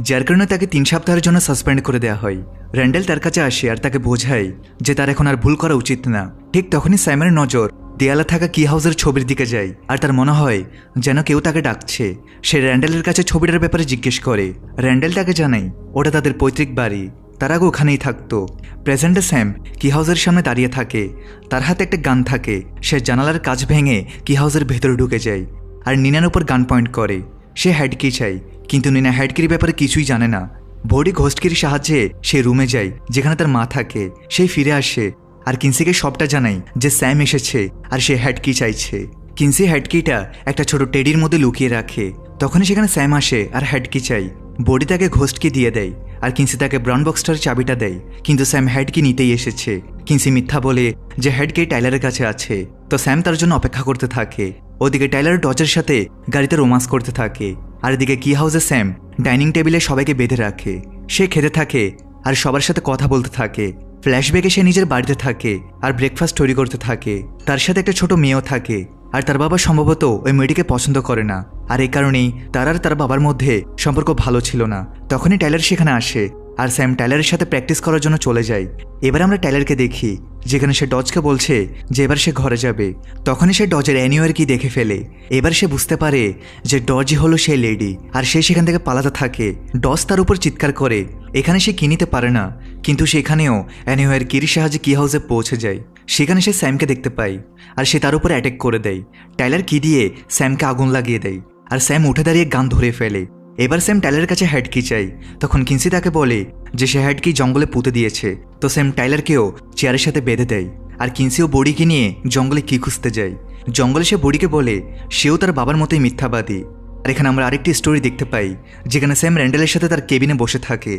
যার কারণে তাকে 3 সপ্তাহের জন্য সাসপেন্ড করে দেওয়া হয়। র্যান্ডেল তার কাছে আসে আর তাকে বোঝায় যে তার এখন আর ভুল করা উচিত না। ঠিক তখনই স্যামের নজর দেয়ালে থাকা কি হাউসের ছবির দিকে যায় আর তার মনে হয় যেন কেউ তাকে ডাকছে। সে র্যান্ডেলের কাছে ছবিটার ব্যাপারে জিজ্ঞেস করে। র্যান্ডেল তাকে জানায় ওটা তাদের পৈতৃক বাড়ি, তার আগে ওখানেই থাকতো। প্রেজেন্টে স্যাম কি হাউসের সামনে দাঁড়িয়ে থাকে, তার হাতে একটা গান থাকে। সে জানালার কাঁচ ভেঙে কি হাউসের ভেতরে ঢুকে যায় আর নিনার উপর গান পয়েন্ট করে। সে হেডকি চাই, কিন্তু নিনা হেডকির ব্যাপারে কিছুই জানে না। বডি ঘোস্টকির সাহায্যে সে রুমে যায় যেখানে তার মা থাকে। সেই ফিরে আসে আর কিনসিকে সবটা জানায় যে স্যাম এসেছে আর সে হেডকি চাইছে। কিনসি হেডকিটা একটা ছোট টেডির মধ্যে লুকিয়ে রাখে। তখনই সেখানে স্যাম আসে আর হেডকি চাই। বডি তাকে ঘোস্টকি দিয়ে দেয় আর কিনসি তাকে ব্রাউন বক্সটার চাবিটা দেয়, কিন্তু স্যাম হেডকি নিতেই এসেছে। কিনসি মিথ্যা বলে যে হেডকি টাইলারের কাছে আছে, তো স্যাম তার জন্য অপেক্ষা করতে থাকে। ওদিকে টাইলার ডজের সাথে গাড়িতে রোমান্স করতে থাকে, আর এদিকে কি হাউসে স্যাম ডাইনিং টেবিলে সবাইকে বেঁধে রাখে। সে খেতে থাকে আর সবার সাথে কথা বলতে থাকে। ফ্ল্যাশব্যাকে সে নিজের বাড়িতে থাকে আর ব্রেকফাস্ট তৈরি করতে থাকে। তার সাথে একটা ছোট মেয়েও থাকে, আর তার বাবা সম্ভবত ওই মেয়েটিকে পছন্দ করে না, আর এই কারণেই তার আর তার বাবার মধ্যে সম্পর্ক ভালো ছিল না। তখনই টাইলার সেখানে আসে আর স্যাম টাইলারের সাথে প্র্যাকটিস করার জন্য চলে যায়। এবার আমরা টাইলারকে দেখি যেখানে সে ডজকে বলছে যে এবার সে ঘরে যাবে। তখনই সে ডজের অ্যানিওয়ার কি দেখে ফেলে। এবার সে বুঝতে পারে যে ডজই হলো সেই লেডি, আর সে সেখান থেকে পালাতে থাকে। ডজ তার উপর চিৎকার করে। এখানে সে কি নিতে পারে না, কিন্তু সেখানেও অ্যানিওয়ার কির সাহায্যে কি হাউসে পৌঁছে যায়। সেখানে সে স্যামকে দেখতে পায় আর সে তার উপর অ্যাটাক করে দেয়। টাইলার কি দিয়ে স্যামকে আগুন লাগিয়ে দেয় আর স্যাম উঠে দাঁড়িয়ে গান ধরে ফেলে। এবার স্যাম টাইলারের কাছে হেডকি চাই। তখন কিনসি তাকে বলে যে সে হেডকি জঙ্গলে পুঁতে দিয়েছে। তো স্যাম টাইলারকেও চেয়ারের সাথে বেঁধে দেয় আর কিনসিও বডিকে নিয়ে জঙ্গলে কি খুঁজতে যায়। জঙ্গলে সে বডিকে বলে সেও তার বাবার মতোই মিথ্যাবাদী। আর এখানে আমরা আরেকটি স্টোরি দেখতে পাই যেখানে স্যাম র্যান্ডেলের সাথে তার কেবিনে বসে থাকে।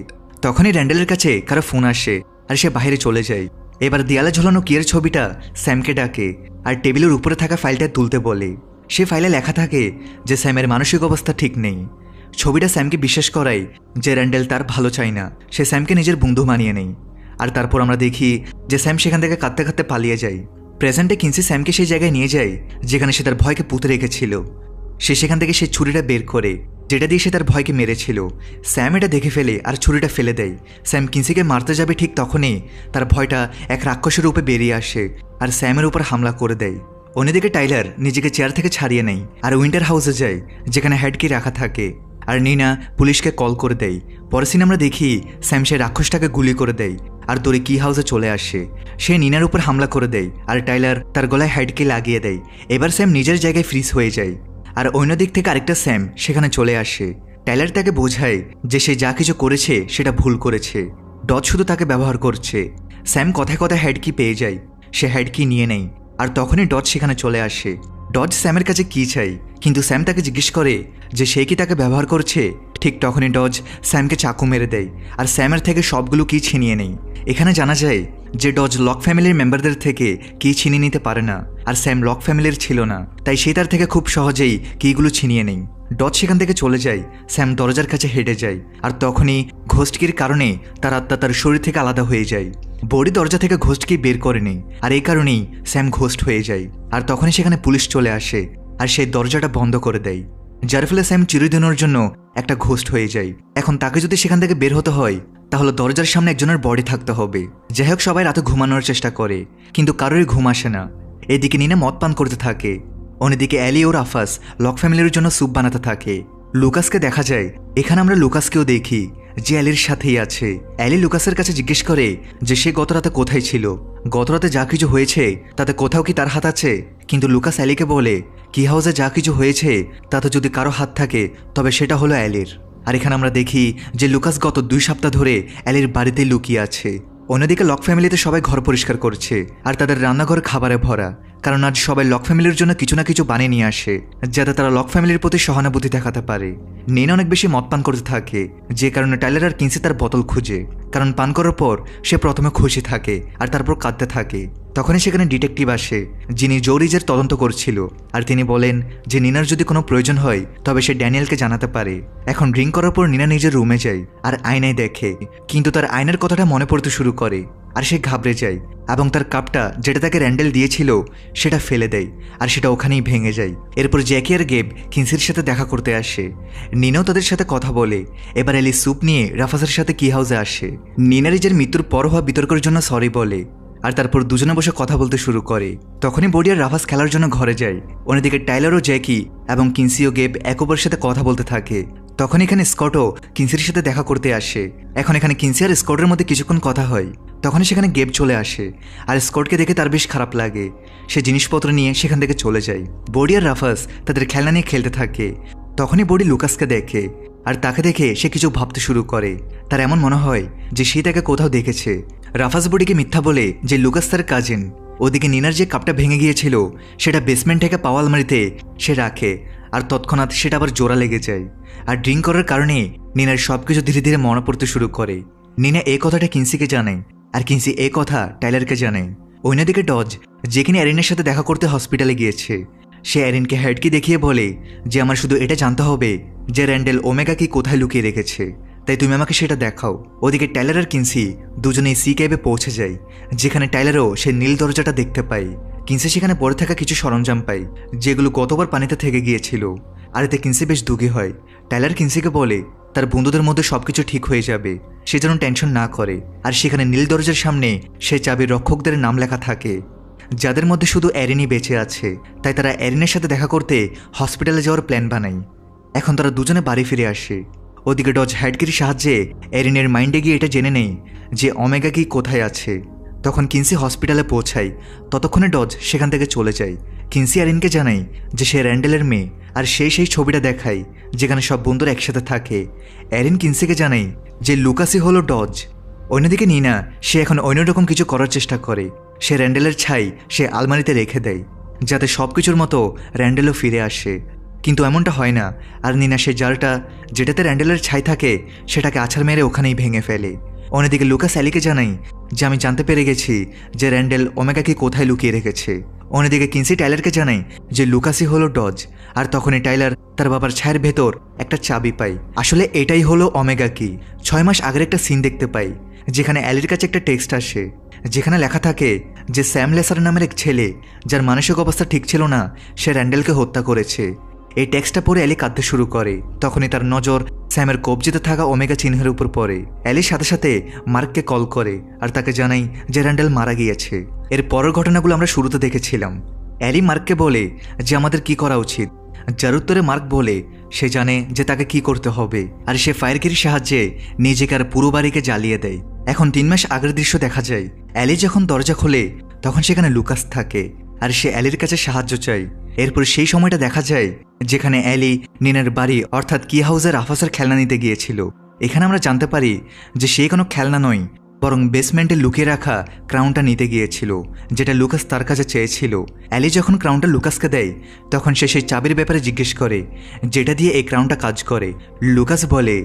তখনই র্যান্ডেলের কাছে কারো ফোন আসে আর সে বাইরে চলে যায়। এবার দেয়ালে ঝোলানো কিয়ের ছবিটা স্যামকে ডাকে আর টেবিলের উপরে থাকা ফাইলটা তুলতে বলে। সে ফাইলে লেখা থাকে যে স্যামের মানসিক অবস্থা ঠিক নেই। ছবিটা স্যামকে বিশ্বাস করায় যে র্যান্ডেল তার ভালো চায় না। সে স্যামকে নিজের বন্ধু মানিয়ে নেয়। আর তারপর আমরা দেখি যে স্যাম সেখান থেকে কাঁদতে কাঁদতে পালিয়ে যায়। প্রেজেন্টে কিনসি স্যামকে সেই জায়গায় নিয়ে যায় যেখানে সে তার ভয়কে পুঁতে রেখেছিল। সে সেখান থেকে সে ছুরিটা বের করে যেটা দিয়ে সে তার ভয়কে মেরেছিল। স্যাম এটা দেখে ফেলে আর ছুরিটা ফেলে দেয়। স্যাম কিনসিকে মারতে যাবে, ঠিক তখনই তার ভয়টা এক রাক্ষসের রূপে বেরিয়ে আসে আর স্যামের উপর হামলা করে দেয়। অন্যদিকে টাইলার নিজেকে চেয়ার থেকে ছাড়িয়ে নেয় আর উইন্টার হাউসে যায় যেখানে হেডকি রাখা থাকে। আর নিনা পুলিশকে কল করে দেয়। পরের সিনে আমরা দেখি স্যাম সে রাক্ষসটাকে গুলি করে দেয় আর দৌড়ে কি হাউসে চলে আসে। সে নিনার উপর হামলা করে দেয় আর টাইলার তার গলায় হেডকি লাগিয়ে দেয়। এবার স্যাম নিজের জায়গায় ফ্রিজ হয়ে যায় আর অন্য দিক থেকে আরেকটা স্যাম সেখানে চলে আসে। টাইলার তাকে বোঝায় যে সে যা কিছু করেছে সেটা ভুল করেছে, ডজ শুধু তাকে ব্যবহার করছে। স্যাম কথায় কথায় হেডকি পেয়ে যায়। সে হেডকি নিয়ে নেয় আর তখনই ডজ সেখানে চলে আসে। ডজ স্যামের কাছে কি চাই, কিন্তু স্যাম তাকে জিজ্ঞেস করে যে সে কি তাকে ব্যবহার করছে। ঠিক তখনই ডজ স্যামকে চাকু মেরে দেয় আর স্যামের থেকে সবগুলো কি ছিনিয়ে নেয়। এখানে জানা যায় যে ডজ লক ফ্যামিলির মেম্বারদের থেকে কি ছিনিয়ে নিতে পারে না, আর স্যাম লক ফ্যামিলির ছিল না, তাই সে তার থেকে খুব সহজেই কিগুলো ছিনিয়ে নেয়। ডজ সেখান থেকে চলে যায়। স্যাম দরজার কাছে হেঁটে যায় আর তখনই ঘোস্টকির কারণে তার আত্মা তার শরীর থেকে আলাদা হয়ে যায়। বডি দরজা থেকে ঘোস্টকি বের করে নেই আর এই কারণেই স্যাম ঘোস্ট হয়ে যায়। আর তখনই সেখানে পুলিশ চলে আসে আর সেই দরজাটা বন্ধ করে দেয়। যার ফলে স্যাম চিরদিনের জন্য একটা ঘোস্ট হয়ে যায়। এখন তাকে যদি সেখান থেকে বের হতে হয় তাহলে দরজার সামনে একজনের বডি থাকতে হবে। যাই হোক, সবাই রাতে ঘুমানোর চেষ্টা করে কিন্তু কারোরই ঘুম আসে না। এদিকে নিনা মদ পান করতে থাকে, অন্যদিকে অ্যালি ও রাফাস লক ফ্যামিলির জন্য স্যুপ বানাতে থাকে। লুকাসকে দেখা যায়, এখানে আমরা লুকাসকেও দেখি যে অ্যালির সাথেই আছে। অ্যালি লুকাসের কাছে জিজ্ঞেস করে যে সে গত রাতে কোথায় ছিল, গত রাতে যা কিছু হয়েছে তাতে কোথাও কি তার হাত আছে। কিন্তু লুকাস অ্যালিকে বলে কি হাউসে যা কিছু হয়েছে তাতে যদি কারো হাত থাকে তবে সেটা হলো অ্যালির। আর এখানে আমরা দেখি যে লুকাস গত 2 সপ্তাহ ধরে অ্যালির বাড়িতে লুকিয়ে আছে। অন্যদিকে লক ফ্যামিলিতে সবাই ঘর পরিষ্কার করছে আর তাদের রান্নাঘর খাবারে ভরা, কারণ আজ সবাই লক ফ্যামিলির জন্য কিছু না কিছু বানিয়ে নিয়ে আসে যাতে তারা লক ফ্যামিলির প্রতি সহানুভূতি দেখাতে পারে। নিনা অনেক বেশি মদ পান করতে থাকে, যে কারণে টাইলার আর কিনসি তার বোতল খুঁজে, কারণ পান করার পর সে প্রথমে খুশি থাকে আর তারপর কাঁদতে থাকে। তখনই সেখানে ডিটেকটিভ আসে যিনি জো রিজের তদন্ত করছিল, আর তিনি বলেন যে নিনার যদি কোনো প্রয়োজন হয় তবে সে ড্যানিয়েলকে জানাতে পারে। এখন ড্রিঙ্ক করার পর নিনা নিজের রুমে যায় আর আয়নায় দেখে, কিন্তু তার আয়নার কথাটা মনে পড়তে শুরু করে আর সে ঘাবড়ে যায় এবং তার কাপটা যেটা তাকে র্যান্ডেল দিয়েছিল সেটা ফেলে দেয় আর সেটা ওখানেই ভেঙে যায়। এরপর জ্যাকি আর গেব কিনসির সাথে দেখা করতে আসে। নিনাও তাদের সাথে কথা বলে। এবার এলি স্যুপ নিয়ে রাফাসের সাথে কি হাউসে আসে। নিনা রিজের মৃত্যুর পর হওয়া বিতর্কের জন্য সরি বলে আর তারপর দুজনে বসে কথা বলতে শুরু করে। তখনই বডি আর রাফাস খেলার জন্য ঘরে যায়। অন্যদিকে টাইলার ও জ্যাকি এবং কিনসি ও গেব একে অপরের সাথে কথা বলতে থাকে। তখন এখানে স্কটও কিনসির সাথে দেখা করতে আসে। এখন এখানে কিনসি আর স্কটের মধ্যে কিছুক্ষণ কথা হয়। তখনই সেখানে গেব চলে আসে আর স্কটকে দেখে তার বেশ খারাপ লাগে। সে জিনিসপত্র নিয়ে সেখান থেকে চলে যায়। বডি আর রাফাস তাদের খেলনা নিয়ে খেলতে থাকে। তখনই বডি লুকাসকে দেখে আর তাকে দেখে সে কিছু ভাবতে শুরু করে। তার এমন মনে হয় যে সে তাকে কোথাও দেখেছে। রাফাস বডিকে মিথ্যা বলে যে লুকাস তার কাজিন। ওদিকে নিনার যে কাপটা ভেঙে গিয়েছিল সেটা বেসমেন্ট থেকে পাওয়া আলমারিতে সে রাখে আর তৎক্ষণাৎ সেটা আবার জোড়া লেগে যায়। আর ড্রিঙ্ক করার কারণে নিনার সবকিছু ধীরে ধীরে মনে পড়তে শুরু করে। নিনা এই কথাটা কিনসিকে জানায় আর কিনসি এই কথা টাইলারকে জানায়। অন্যদিকে ডজ যে কিনা অ্যারিনের সাথে দেখা করতে হসপিটালে গিয়েছে, সে অ্যারিনকে হেডকি দেখিয়ে বলে যে আমার শুধু এটা জানতে হবে যে র্যান্ডেল ওমেগা কি কোথায় লুকিয়ে রেখেছে, তাই তুমি আমাকে সেটা দেখাও। ওদিকে টাইলার আর কিনসি দুজনেই সি ক্যাবে পৌঁছে যায়, যেখানে টাইলারও সে নীল দরজাটা দেখতে পায়। কিনসি সেখানে পড়ে থাকা কিছু সরঞ্জাম পায় যেগুলো গতবার পানিতে থেকে গিয়েছিল, আর এতে কিনসি বেশ দুঃখী হয়। টাইলার কিনসিকে বলে তার বন্ধুদের মধ্যে সবকিছু ঠিক হয়ে যাবে, সে যেন টেনশন না করে। আর সেখানে নীল দরজার সামনে সে চাবির রক্ষকদের নাম লেখা থাকে, যাদের মধ্যে শুধু অ্যারিনই বেঁচে আছে। তাই তারা অ্যারিনের সাথে দেখা করতে হসপিটালে যাওয়ার প্ল্যান বানায়। এখন তারা দুজনে বাড়ি ফিরে আসে। ওদিকে ডজ হেডকির সাহায্যে অ্যারিনের মাইন্ডে গিয়ে এটা জেনে নেই যে ওমেগা কি কোথায় আছে। তখন কিনসি হসপিটালে পৌঁছায়। ততক্ষণে ডজ সেখান থেকে চলে যায়। কিনসি অ্যারিনকে জানায় যে সে র্যান্ডেলের মেয়ে, আর সেই ছবিটা দেখায় যেখানে সব বন্ধুরা একসাথে থাকে। অ্যারিন কিনসিকে জানায় যে লুকাসই হলো ডজ। অন্যদিকে নিনা সে এখন অন্যরকম কিছু করার চেষ্টা করে। সে র্যান্ডেলের ছাই সে আলমারিতে রেখে দেয় যাতে সব কিছুর মতো র্যান্ডেলও ফিরে আসে, কিন্তু এমনটা হয় না। আর নিনা সে জালটা যেটাতে র্যান্ডেলের ছাই থাকে সেটাকে আছাড় মেরে ওখানেই ভেঙে ফেলে। অন্যদিকে লুকাস অ্যালিকে জানাই যে আমি জানতে পেরে গেছি যে র্যান্ডেল ওমেগাকে কোথায় লুকিয়ে রেখেছে। অন্যদিকে কিনসি টাইলারকে জানাই যে লুকাসই হলো ডজ। আর তখনই টাইলার তার বাবার ছায়ের ভেতর একটা চাবি পায়। আসলে এটাই হলো ওমেগা কি। 6 মাস আগের একটা সিন দেখতে পাই যেখানে অ্যালির কাছে একটা টেক্সট আসে যেখানে লেখা থাকে যে স্যাম লেসার নামের এক ছেলে যার মানসিক অবস্থা ঠিক ছিল না সে র্যান্ডেলকে হত্যা করেছে। এই টেক্সটটা পড়ে অ্যালি কাঁদতে শুরু করে। তখনই তার নজর স্যামের কবজিতে থাকা ওমেগা চিহ্নের উপর পড়ে। অ্যালির সাথে সাথে মার্ককে কল করে আর তাকে জানাই যে র্যান্ডেল মারা গিয়েছে। এর পরের ঘটনাগুলো আমরা শুরুতে দেখেছিলাম। অ্যালি মার্ককে বলে যে আমাদের কি করা উচিত, যার উত্তরে মার্ক বলে সে জানে যে তাকে কি করতে হবে, আর সে ফায়ারকির সাহায্যে নিজেকে আর পুরো বাড়িকে জ্বালিয়ে দেয়। এখন 3 মাস আগের দৃশ্য দেখা যায়। অ্যালি যখন দরজা খোলে তখন সেখানে লুকাস থাকে আর সে অ্যালির কাছে সাহায্য চায়। এরপর সেই সময়টা দেখা যায় যেখানে অ্যালি নিনার বাড়ি অর্থাৎ কি হাউসের রাফাসের খেলনা নিতে গিয়েছিল। এখানে আমরা জানতে পারি যে সে কোনো খেলনা নয়, বরং বেসমেন্টে লুকিয়ে রাখা ক্রাউনটা নিতে গিয়েছিল যেটা লুকাস তার কাছে চেয়েছিল। অ্যালি যখন ক্রাউনটা লুকাসকে দেয় তখন সে সেই চাবির ব্যাপারে জিজ্ঞেস করে যেটা দিয়ে এই ক্রাউনটা কাজ করে। লুকাস বলে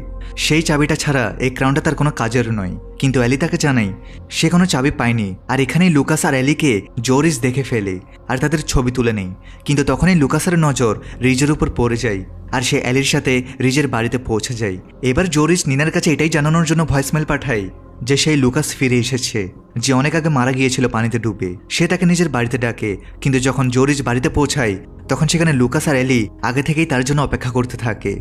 সেই চাবিটা ছাড়া এই ক্রাউনটা তার কোনো কাজের নয়, কিন্তু অ্যালি তাকে জানায় সে কোনো চাবি পায়নি। আর এখানেই লুকাস আর অ্যালিকে জোরিস দেখে ফেলে আর তাদের ছবি তুলে নেয়। কিন্তু তখনই লুকাসের নজর রিজের উপর পড়ে যায় আর সে অ্যালির সাথে রিজের বাড়িতে পৌঁছে যায়। এবার জোরিস নিনার কাছে এটাই জানানোর জন্য ভয়েসমেল পাঠায় যে সেই লুকাস ফিরে এসেছে, যে অনেক আগে মারা গিয়েছিল পানিতে ডুবে। সে তাকে নিজের বাড়িতে ডাকে, কিন্তু যখন জোরিস বাড়িতে পৌঁছায় তখন সেখানে লুকাস আর এলি আগে থেকেই তার জন্য অপেক্ষা করতে থাকে।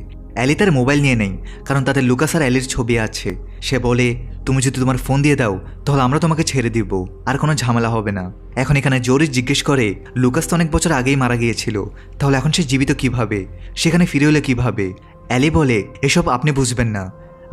এলি তার মোবাইল নিয়ে নেয়, কারণ তাতে লুকাস আর এলির ছবি আছে। সে বলে, তুমি যদি তোমার ফোন দিয়ে দাও তাহলে আমরা তোমাকে ছেড়ে দিব, আর কোনো ঝামেলা হবে না। এখন এখানে জোরিস জিজ্ঞেস করে, লুকাস তো অনেক বছর আগেই মারা গিয়েছিল, তাহলে এখন সে জীবিত কিভাবে, সেখানে ফিরে এলে কিভাবে? এলি বলে, এসব আপনি বুঝবেন না,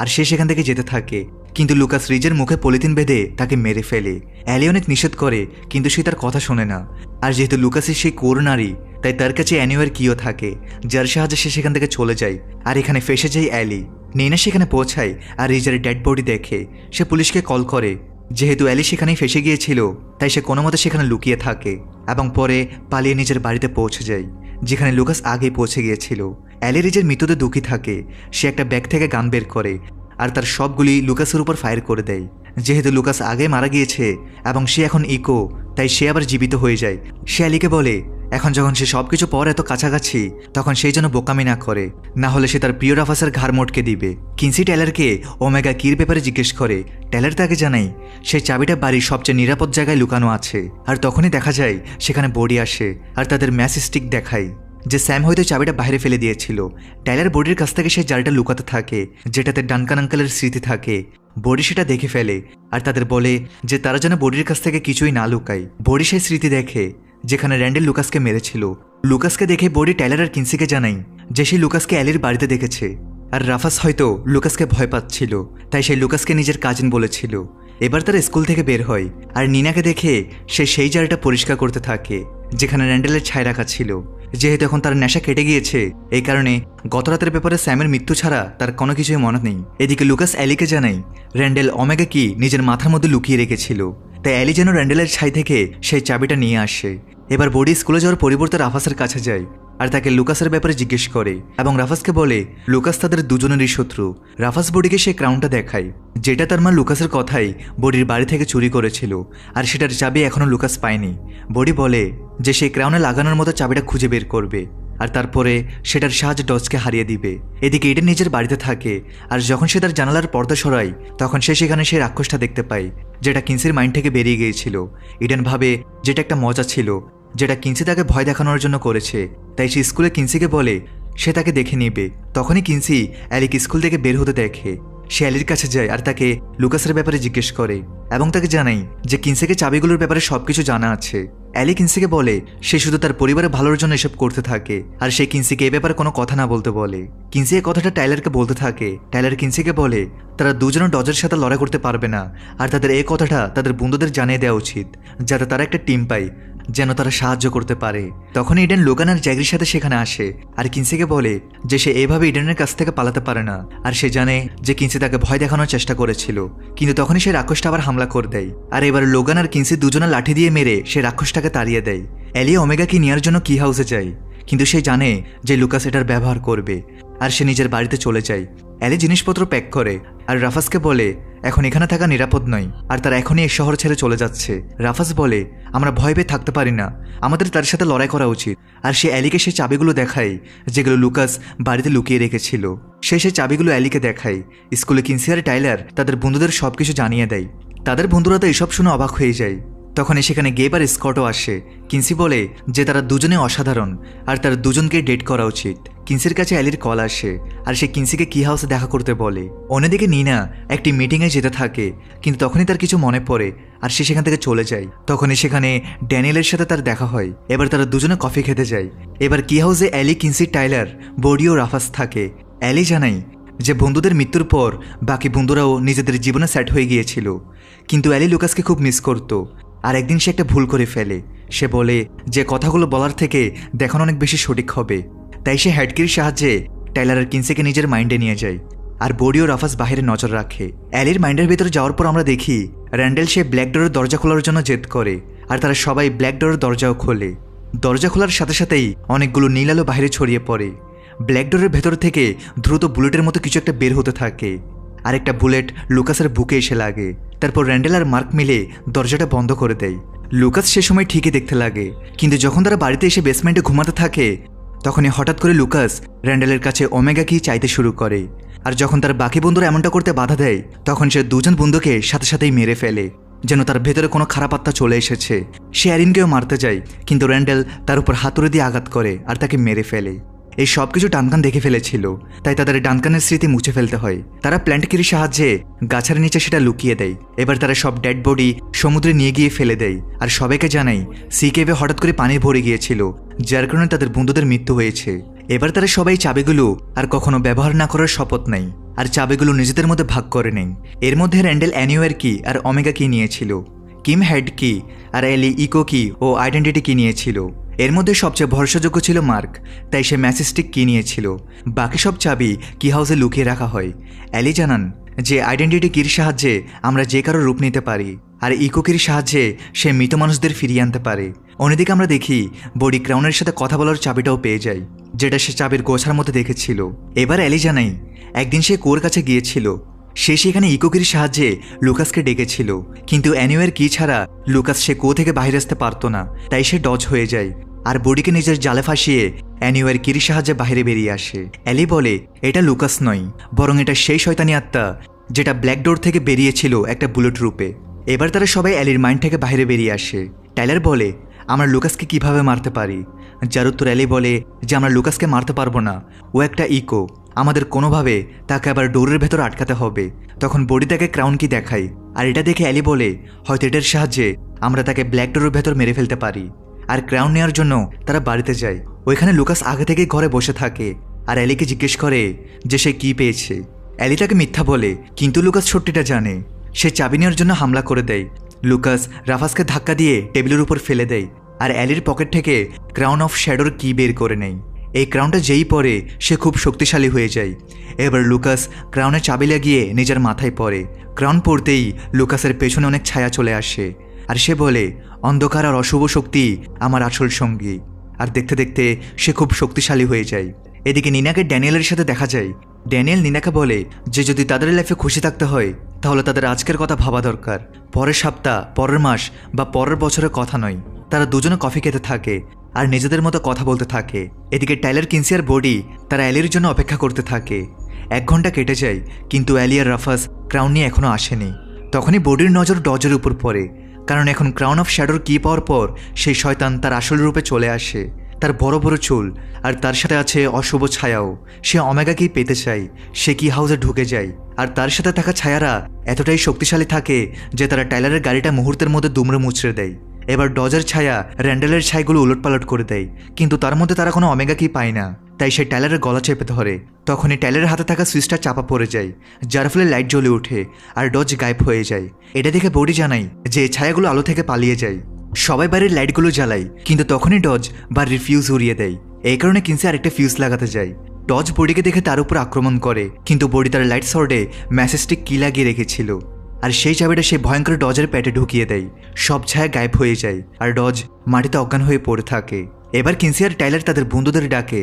আর সে সেখান থেকে যেতে থাকে। কিন্তু লুকাস রিজের মুখে পলিথিন বেঁধে তাকে মেরে ফেলে। এলি অনেক নিষেধ করে, কিন্তু সে তার কথা শোনে না। আর যেহেতু লুকাসের সেই কোর নারী, তাই তার কাছে অ্যানিওয়ার কিও থাকে, যার সাহায্যে সে সেখান থেকে চলে যায়। আর এখানে ফেসে যায় এলি। নিনা সেখানে পৌঁছায় আর রিজার ডেড বডি দেখে সে পুলিশকে কল করে। যেহেতু এলি সেখানেই ফেসে গিয়েছিল, তাই সে কোনো মতে সেখানে লুকিয়ে থাকে এবং পরে পালিয়ে নিজের বাড়িতে পৌঁছে যায়, যেখানে লুকাস আগেই পৌঁছে গিয়েছিল। এলি রিজের মৃত্যুতে দুঃখী থাকে। সে একটা ব্যাগ থেকে গান বের করে আর তার সবগুলি লুকাসের উপর ফায়ার করে দেয়। যেহেতু লুকাস আগে মারা গিয়েছে এবং সে এখন ইকো, তাই সে আবার জীবিত হয়ে যায়। সে এলিকে বলে, এখন যখন সে সবকিছু পর এত কাছাকাছি, তখন সেই জন্য বোকামি না করে, না হলে সে তার প্রিয় রাফাসের ঘাড় মোটকে দিবে। কিনসি টেলারকে ওমেগা কির ব্যাপারে জিজ্ঞেস করে। টেলার তাকে জানায় সেই চাবিটা বাড়ির সবচেয়ে নিরাপদ জায়গায় লুকানো আছে। আর তখনই দেখা যায় সেখানে বডি আসে আর তাদের ম্যাচ স্টিক দেখায় যে স্যাম হয়তো চাবিটা বাইরে ফেলে দিয়েছিল। টাইলার বডির কাছ থেকে সেই জালটা লুকাতে থাকে, যেটাতে ডানকান আঙ্কেলের স্মৃতি থাকে। বডি সেটা দেখে ফেলে আর তাদের বলে যে তারা যেন বডির কাছ থেকে কিছুই না লুকায়। বডি সেই স্মৃতি দেখে যেখানে র্যান্ডেল লুকাসকে মেরেছিল। লুকাসকে দেখে বডি টাইলার আর কিনসিকে জানায় যে সে লুকাসকে এলির বাড়িতে দেখেছে। আর রাফাস হয়তো লুকাসকে ভয় পাচ্ছিল, তাই সে লুকাসকে নিজের কাজিন বলেছিল। এবার তারা স্কুল থেকে বের হয় আর নিনাকে দেখে সে সেই জায়গাটা পরিষ্কার করতে থাকে যেখানে র্যান্ডেলের ছাই রাখা ছিল। যেহেতু এখন তার নেশা কেটে গিয়েছে, এই কারণে গত রাতের ব্যাপারে স্যামের মৃত্যু ছাড়া তার কোনো কিছুই মনে নেই। এদিকে লুকাস এলিকে জানায় র্যান্ডেল ওমেগা কি নিজের মাথার মধ্যে লুকিয়ে রেখেছিল, তাই এলি যেন র্যান্ডেলের ছাই থেকে সেই চাবিটা নিয়ে আসে। এবার বডি স্কুলে যাওয়ার পরিবর্তে রাফাসের কাছে যায় আর তাকে লুকাসের ব্যাপারে জিজ্ঞেস করে এবং রাফাসকে বলে লুকাস তাদের দুজনেরই শত্রু। রাফাস বডিকে সেই ক্রাউনটা দেখায়, যেটা তার মা লুকাসের কথাই বডির বাড়ি থেকে চুরি করেছিল, আর সেটার চাবি এখনও লুকাস পায়নি। বডি বলে যে সেই ক্রাউনে লাগানোর মতো চাবিটা খুঁজে বের করবে আর তারপরে সেটার সাহায্যে ডজকে হারিয়ে দিবে। এদিকে ইডেন নিজের বাড়িতে থাকে আর যখন সে তার জানালার পর্দা সরায় তখন সে সেখানে সেই রাক্ষসটা দেখতে পায়, যেটা কিনসির মাইন্ড থেকে বেরিয়ে গিয়েছিল। ইডেন ভাবে যেটা একটা মজা ছিল, যেটা কিনসি তাকে ভয় দেখানোর জন্য করেছে, তাই সে স্কুলে কিনসিকে বলে সে তাকে দেখে নিবে। তখনই কিনসি অ্যালিক স্কুল থেকে বের হতে দেখে। সে অ্যালির কাছে যায় আর তাকে লুকাসের ব্যাপারে জিজ্ঞেস করে এবং তাকে জানাই যে কিনসিকে চাবিগুলোর ব্যাপারে সবকিছু জানা আছে। অ্যালি কিনসিকে বলে সে শুধু তার পরিবারের ভালোর জন্য এসব করতে থাকে, আর সে কিনসিকে এ ব্যাপারে কোনো কথা না বলতে বলে। কিনসি এই কথাটা টাইলারকে বলতে থাকে। টাইলার কিনসিকে বলে তারা দুজনে ডজের সাথে লড়াই করতে পারবে না, আর তাদের এই কথাটা তাদের বন্ধুদের জানিয়ে দেওয়া উচিত, যাতে তারা একটা টিম পায়, যেন তারা সাহায্য করতে পারে। তখন ইডেন লোগান আর জ্যাগরির সাথে সেখানে আসে আর কিনসিকে বলে যে সে এভাবে ইডেনের কাছ থেকে পালাতে পারে না, আর সে জানে যে কিনসি তাকে ভয় দেখানোর চেষ্টা করেছিল। কিন্তু তখনই সে রাক্ষসটা আবার হামলা করে দেয়, আর এবার লোগান আর কিনসি দুজনে লাঠি দিয়ে মেরে সে রাক্ষসটাকে তাড়িয়ে দেয়। এলি ওমেগাকে নেওয়ার জন্য কি হাউসে যায়, কিন্তু সে জানে যে লুকাস এটার ব্যবহার করবে, আর সে নিজের বাড়িতে চলে যায়। এলি জিনিসপত্র প্যাক করে আর রাফাসকে বলে এখন এখানে থাকা নিরাপদ নয়, আর তারা এখনই এই শহর ছেড়ে চলে যাচ্ছে। রাফাস বলে আমরা ভয় পেয়ে থাকতে পারি না, আমাদের তার সাথে লড়াই করা উচিত। আর সে অ্যালিকে সেই চাবিগুলো দেখায় যেগুলো লুকাস বাড়িতে লুকিয়ে রেখেছিল। সে সেই চাবিগুলো অ্যালিকে দেখায়। স্কুলে কিনসি আর টাইলার তাদের বন্ধুদের সবকিছু জানিয়ে দেয়। তাদের বন্ধুরা তো এসব শুনে অবাক হয়ে যায়। তখন সেখানে গেব আর স্কটও আসে। কিনসি বলে যে তারা দুজনে অসাধারণ আর তার দুজনকে ডেট করা উচিত। কিনসির কাছে অ্যালির কল আসে আর সে কিনসিকে কি হাউসে দেখা করতে বলে। অন্যদিকে নিনা একটি মিটিংয়ে যেতে থাকে, কিন্তু তখনই তার কিছু মনে পড়ে আর সে সেখান থেকে চলে যায়। তখনই সেখানে ড্যানিয়েলের সাথে তার দেখা হয়। এবার তারা দুজনে কফি খেতে যায়। এবার কি হাউসে অ্যালি, কিনসি, টাইলার, বডি ও রাফাস থাকে। অ্যালি জানাই যে বন্ধুদের মৃত্যুর পর বাকি বন্ধুরাও নিজেদের জীবনে সেট হয়ে গিয়েছিল, কিন্তু অ্যালি লুকাসকে খুব মিস করত। আর একদিন সে একটা ভুল করে ফেলে। সে বলে যে কথাগুলো বলার থেকে দেখানো অনেক বেশি সঠিক হবে, তাই সে হ্যাডকির সাহায্যে টাইলার আর কিনসিকে নিজের মাইন্ডে নিয়ে যায়। আর বডি ও রাফাস বাহিরে নজর রাখে। অ্যালির মাইন্ডের ভিতরে যাওয়ার পর আমরা দেখি র্যান্ডেল সে ব্ল্যাক ডোরের দরজা খোলার জন্য জেদ করে, আর তারা সবাই ব্ল্যাক ডোরের দরজাও খোলে। দরজা খোলার সাথে সাথেই অনেকগুলো নীল আলো বাইরে ছড়িয়ে পড়ে। ব্ল্যাক ডোরের ভেতর থেকে দ্রুত বুলেটের মতো কিছু একটা বের হতে থাকে, আর একটা বুলেট লুকাসের বুকে এসে লাগে। তারপর র্যান্ডেল আর মার্ক মিলে দরজাটা বন্ধ করে দেয়। লুকাস সে সময় ঠিকই দেখতে লাগে, কিন্তু যখন তারা বাড়িতে এসে বেসমেন্টে ঘুমাতে থাকে তখনই হঠাৎ করে লুকাস র্যান্ডেলের কাছে ওমেগা কি চাইতে শুরু করে। আর যখন তার বাকি বন্ধুরা এমনটা করতে বাধা দেয় তখন সে দুজন বন্ধুকে সাথে সাথেই মেরে ফেলে, যেন তার ভেতরে কোনো খারাপ আত্মা চলে এসেছে। সে অ্যারিনকেও মারতে যায়, কিন্তু র্যান্ডেল তার উপর হাতুড়ি দিয়ে আঘাত করে আর তাকে মেরে ফেলে। এই সব কিছু ডানকান দেখে ফেলেছিল, তাই তাদের ডানকানের স্মৃতি মুছে ফেলতে হয়। তারা প্ল্যান্টকিরির সাহায্যে গাছের নিচে সেটা লুকিয়ে দেয়। এবার তারা সব ডেড বডি সমুদ্রে নিয়ে গিয়ে ফেলে দেয় আর সবাইকে জানায় সি কেভে হঠাৎ করে পানি ভরে গিয়েছিল, যার কারণে তাদের বন্ধুদের মৃত্যু হয়েছে। এবার তারা সবাই চাবিগুলো আর কখনো ব্যবহার না করার শপথ নেয় আর চাবিগুলো নিজেদের মধ্যে ভাগ করে নেয়। এর মধ্যে র্যান্ডেল অ্যানিওয়ার কি আর ওমেগা কি নিয়েছিল, কিম হেড কি আর এলি ইকো কি ও আইডেন্টিটি কি নিয়েছিল। এর মধ্যে সবচেয়ে ভরসাযোগ্য ছিল মার্ক, তাই সে ম্যাসেজটিক কি নিয়েছিল। বাকি সব চাবি কি হাউসে লুকিয়ে রাখা হয়। অ্যালি জানান যে আইডেন্টিটি কির সাহায্যে আমরা যে কারো রূপ নিতে পারি, আর ইকো কির সাহায্যে সে মৃত মানুষদের ফিরিয়ে আনতে পারে। অন্যদিকে আমরা দেখি বডি ক্রাউনের সাথে কথা বলার চাবিটাও পেয়ে যায়, যেটা সে চাবির গোছার মধ্যে দেখেছিল। এবার অ্যালি জানাই একদিন সে কোর কাছে গিয়েছিল, সে সেখানে ইকোকির সাহায্যে লুকাসকে ডেকেছিল, কিন্তু অ্যানিওয়ার কি ছাড়া লুকাস সে কো থেকে বাইরে আসতে পারতো না, তাই সে ডজ হয়ে যায় আর বডিকে নিজের জালে ফাঁসিয়ে অ্যানিওয়ার কির সাহায্যে বাইরে বেরিয়ে আসে। অ্যালি বলে এটা লুকাস নয়, বরং এটা সেই শয়তানি আত্মা যেটা ব্ল্যাক ডোর থেকে বেরিয়েছিল একটা বুলেট রূপে। এবার তারা সবাই অ্যালির মাইন্ড থেকে বাইরে বেরিয়ে আসে। টাইলার বলে আমরা লুকাসকে কিভাবে মারতে পারি, যার উত্তর অ্যালি বলে যে আমরা লুকাসকে মারতে পারবো না, ও একটা ইকো, আমাদের কোনোভাবে তাকে আবার ডোরের ভেতর আটকাতে হবে। তখন বডি তাকে ক্রাউন কি দেখায়, আর এটা দেখে অ্যালি বলে হয়তো এটার সাহায্যে আমরা তাকে ব্ল্যাক ডোরের ভেতর মেরে ফেলতে পারি। আর ক্রাউন নেওয়ার জন্য তারা বাড়িতে যায়। ওইখানে লুকাস আগে থেকে ঘরে বসে থাকে আর অ্যালিকে জিজ্ঞেস করে যে সে কি পেয়েছে। অ্যালি তাকে মিথ্যা বলে, কিন্তু লুকাস সত্যিটা জানে। সে চাবি নেওয়ার জন্য হামলা করে দেয়। লুকাস রাফাসকে ধাক্কা দিয়ে টেবিলের উপর ফেলে দেয় আর অ্যালির পকেট থেকে ক্রাউন অফ শ্যাডোর কি বের করে নেয়। এই ক্রাউনটা যেই পরে সে খুব শক্তিশালী হয়ে যায়। এবার লুকাস ক্রাউনে চাবি লাগিয়ে নিজের মাথায় পড়ে। ক্রাউন পড়তেই লুকাসের পেছনে অনেক ছায়া চলে আসে আর সে বলে অন্ধকার আর অশুভ শক্তি আমার আসল সঙ্গী। আর দেখতে দেখতে সে খুব শক্তিশালী হয়ে যায়। এদিকে নিনাকে ড্যানিয়েলের সাথে দেখা যায়। ড্যানিয়েল নিনাকে বলে যে যদি তাদের লাইফে খুশি থাকতে হয় তাহলে তাদের আজকের কথা ভাবা দরকার, পরের সপ্তাহ, পরের মাস বা পরের বছরের কথা নয়। তারা দুজনে কফি খেতে থাকে আর নিজেদের মতো কথা বলতে থাকে। এদিকে টাইলার কিনসিয়ার বডি তারা অ্যালির জন্য অপেক্ষা করতে থাকে। 1 ঘন্টা কেটে যায়, কিন্তু অ্যালি আর রাফাস ক্রাউন নিয়ে এখনও আসেনি। তখনই বডির নজর ডজের উপর পড়ে, কারণ এখন ক্রাউন অফ শ্যাডোর কি পাওয়ার পর সেই শয়তান তার আসল রূপে চলে আসে। তার বড় বড় চুল আর তার সাথে আছে অশুভ ছায়াও। সে ওমেগাকেই পেতে চায়। সে কি হাউসে ঢুকে যায় আর তার সাথে থাকা ছায়ারা এতটাই শক্তিশালী থাকে যে তারা টাইলারের গাড়িটা মুহূর্তের মধ্যে দুমড়ে মুচড়ে দেয়। এবার ডজের ছায়া র্যান্ডেলের ছাইগুলো উলটপালট করে দেয়, কিন্তু তার মধ্যে তারা কোনো ওমেগা কি পায় না। তাই সে টাইলারের গলা চেপে ধরে। তখনই টাইলারের হাতে থাকা সুইচটা চাপা পড়ে যায়, যার ফলে লাইট জ্বলে ওঠে আর ডজ গায়েব হয়ে যায়। এটা দেখে বডি জানাই যে ছায়াগুলো আলো থেকে পালিয়ে যায়। সবাই বাড়ির লাইটগুলো জ্বালায়, কিন্তু তখনই ডজ বাড়ির ফিউজ উড়িয়ে দেয়। এই কারণে কিনসি আরেকটা ফিউজ লাগাতে যায়। ডজ বডিকে দেখে তার উপর আক্রমণ করে, কিন্তু বডি তার লাইট সর্ডে ম্যাসেজটিক কি লাগিয়ে রেখেছিল আর সেই চাবিটা সে ভয়ঙ্কর ডজের পেটে ঢুকিয়ে দেয়। সব ছায়া গায়েব হয়ে যায় আর ডজ মাটিতে অজ্ঞান হয়ে পড়ে থাকে। এবার কিনসি আর টাইলার তাদের বন্ধুদের ডাকে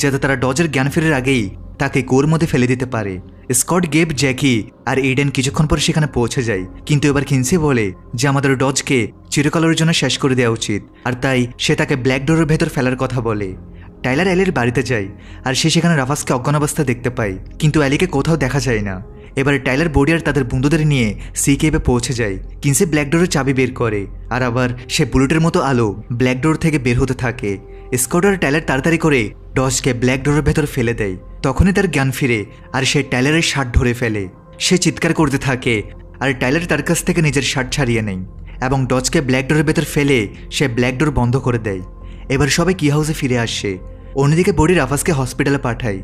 যাতে তারা ডজের জ্ঞান ফেরার আগেই তাকে কোর মধ্যে ফেলে দিতে পারে। স্কট, গেব, জ্যাকি আর ইডেন কিছুক্ষণ পর সেখানে পৌঁছে যায়, কিন্তু এবার কিনসি বলে যে আমাদের ডজকে চিরকালের জন্য শেষ করে দেওয়া উচিত, আর তাই সে তাকে ব্ল্যাক ডোরের ভেতর ফেলার কথা বলে। টাইলার অ্যালির বাড়িতে যায় আর সে সেখানে রাফাসকে অজ্ঞান অবস্থায় দেখতে পায়, কিন্তু অ্যালিকে কোথাও দেখা যায় না। এবারে টাইলার বডি আর তাদের বন্ধুদের নিয়ে সি কেভে পৌঁছে যায়। কিনসি ব্ল্যাক ডোরের চাবি বের করে আর আবার সে বুলেটের মতো আলো ব্ল্যাক ডোর থেকে বের হতে থাকে। স্কট আর টাইলার তাড়াতাড়ি করে ডজকে ব্ল্যাক ডোরের ভেতর ফেলে দেয়। তখনই তার জ্ঞান ফিরে আর সে টাইলারের শার্ট ধরে ফেলে। সে চিৎকার করতে থাকে আর টাইলার তার কাছ থেকে নিজের শার্ট ছাড়িয়ে নেয় এবং ডজকে ব্ল্যাক ডোরের ভেতর ফেলে সে ব্ল্যাক ডোর বন্ধ করে দেয়। এবার সবাই কি হাউসে ফিরে আসে। অন্যদিকে বডি রাফাসকে হসপিটালে পাঠায়।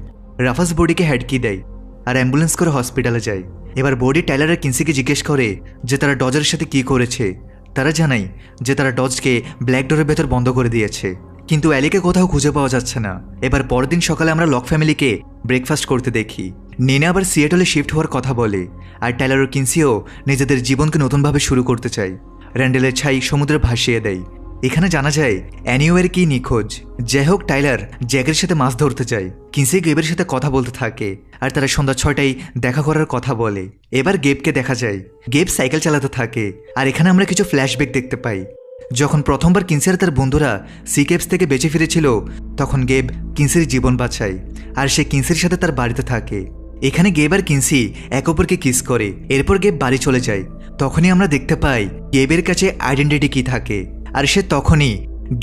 রাফাস বডিকে হেড কি দেয় আর অ্যাম্বুলেন্স করে হসপিটালে যায়। এবার বডি টাইলার আর কিনসিকে জিজ্ঞেস করে যে তারা ডজের সাথে কি করেছে। তারা জানায় যে তারা ডজকে ব্ল্যাক ডোরের ভেতর বন্ধ করে দিয়েছে, কিন্তু অ্যালিকে কোথাও খুঁজে পাওয়া যাচ্ছে না। এবার পরের দিন সকালে আমরা লক ফ্যামিলিকে ব্রেকফাস্ট করতে দেখি। নিনা আবার সিয়েটলে শিফট হওয়ার কথা বলে আর টাইলার ও কিনসিও নিজেদের জীবনকে নতুনভাবে শুরু করতে চায়। র্যান্ডেলের ছাই সমুদ্রে ভাসিয়ে দেয়। এখানে জানা যায় অ্যানিওয়ের কি নিখোঁজ। যাই হোক, টাইলার জ্যাকের সাথে মাছ ধরতে যায়। কিনসি গেবের সাথে কথা বলতে থাকে আর তারা সন্ধ্যা 6টায় দেখা করার কথা বলে। এবার গেবকে দেখা যায়। গেব সাইকেল চালাতে থাকে আর এখানে আমরা কিছু ফ্ল্যাশব্যাক দেখতে পাই। যখন প্রথমবার কিনসি আর তার বন্ধুরা সি কেভস থেকে বেঁচে ফিরেছিল, তখন গেব কিনসির জীবন বাঁচায় আর সে কিনসির সাথে তার বাড়িতে থাকে। এখানে গেব আর কিনসি এক অপরকে কিস করে, এরপর গেব বাড়ি চলে যায়। তখনই আমরা দেখতে পাই গেবের কাছে আইডেন্টিটি কি থাকে, আর সে তখনই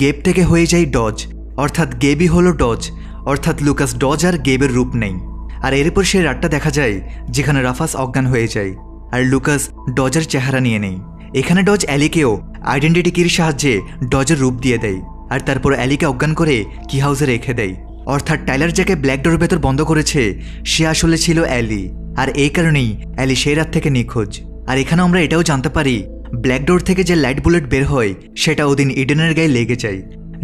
গেব থেকে হয়ে যায় ডজ, অর্থাৎ গেবই হলো ডজ, অর্থাৎ লুকাস ডজ আর গেবের রূপ নেই। আর এরপর সে রাতটা দেখা যায় যেখানে রাফাস অজ্ঞান হয়ে যায় আর লুকাস ডজের চেহারা নিয়ে নেয়। এখানে ডজ অ্যালিকেও আইডেন্টিটি কির সাহায্যে ডজের রূপ দিয়ে দেয়, আর তারপর অ্যালিকে অজ্ঞান করে কি হাউসে রেখে দেয়। অর্থাৎ টাইলার যাকে ব্ল্যাক ডোরের ভেতর বন্ধ করেছে সে আসলে ছিল অ্যালি, আর এই কারণেই অ্যালি সেই রাত থেকে নিখোঁজ। আর এখানে আমরা এটাও জানতে পারি ব্ল্যাক ডোর থেকে যে লাইট বুলেট বের হয় সেটা ওদিন ইডেনের গায়ে লেগে যায়,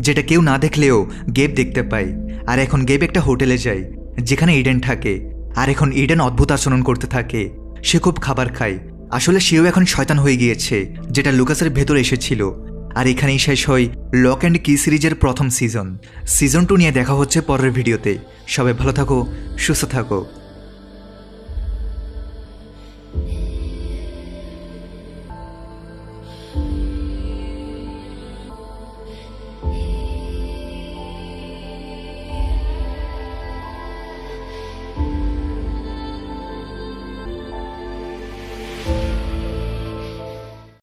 যেটা কেউ না দেখলেও গেব দেখতে পায়। আর এখন গেব একটা হোটেলে যায় যেখানে ইডেন থাকে, আর এখন ইডেন অদ্ভুত আচরণ করতে থাকে, সে খুব খাবার খায়। আসলে সেও এখন শয়তান হয়ে গিয়েছে, যেটা লুকাসের ভেতর এসেছিল। আর এখানেই শেষ হয় লক অ্যান্ড কি সিরিজের প্রথম সিজন। সিজন 2 নিয়ে দেখা হচ্ছে পরের ভিডিওতে। সবাই ভালো থাকো, সুস্থ থাকো।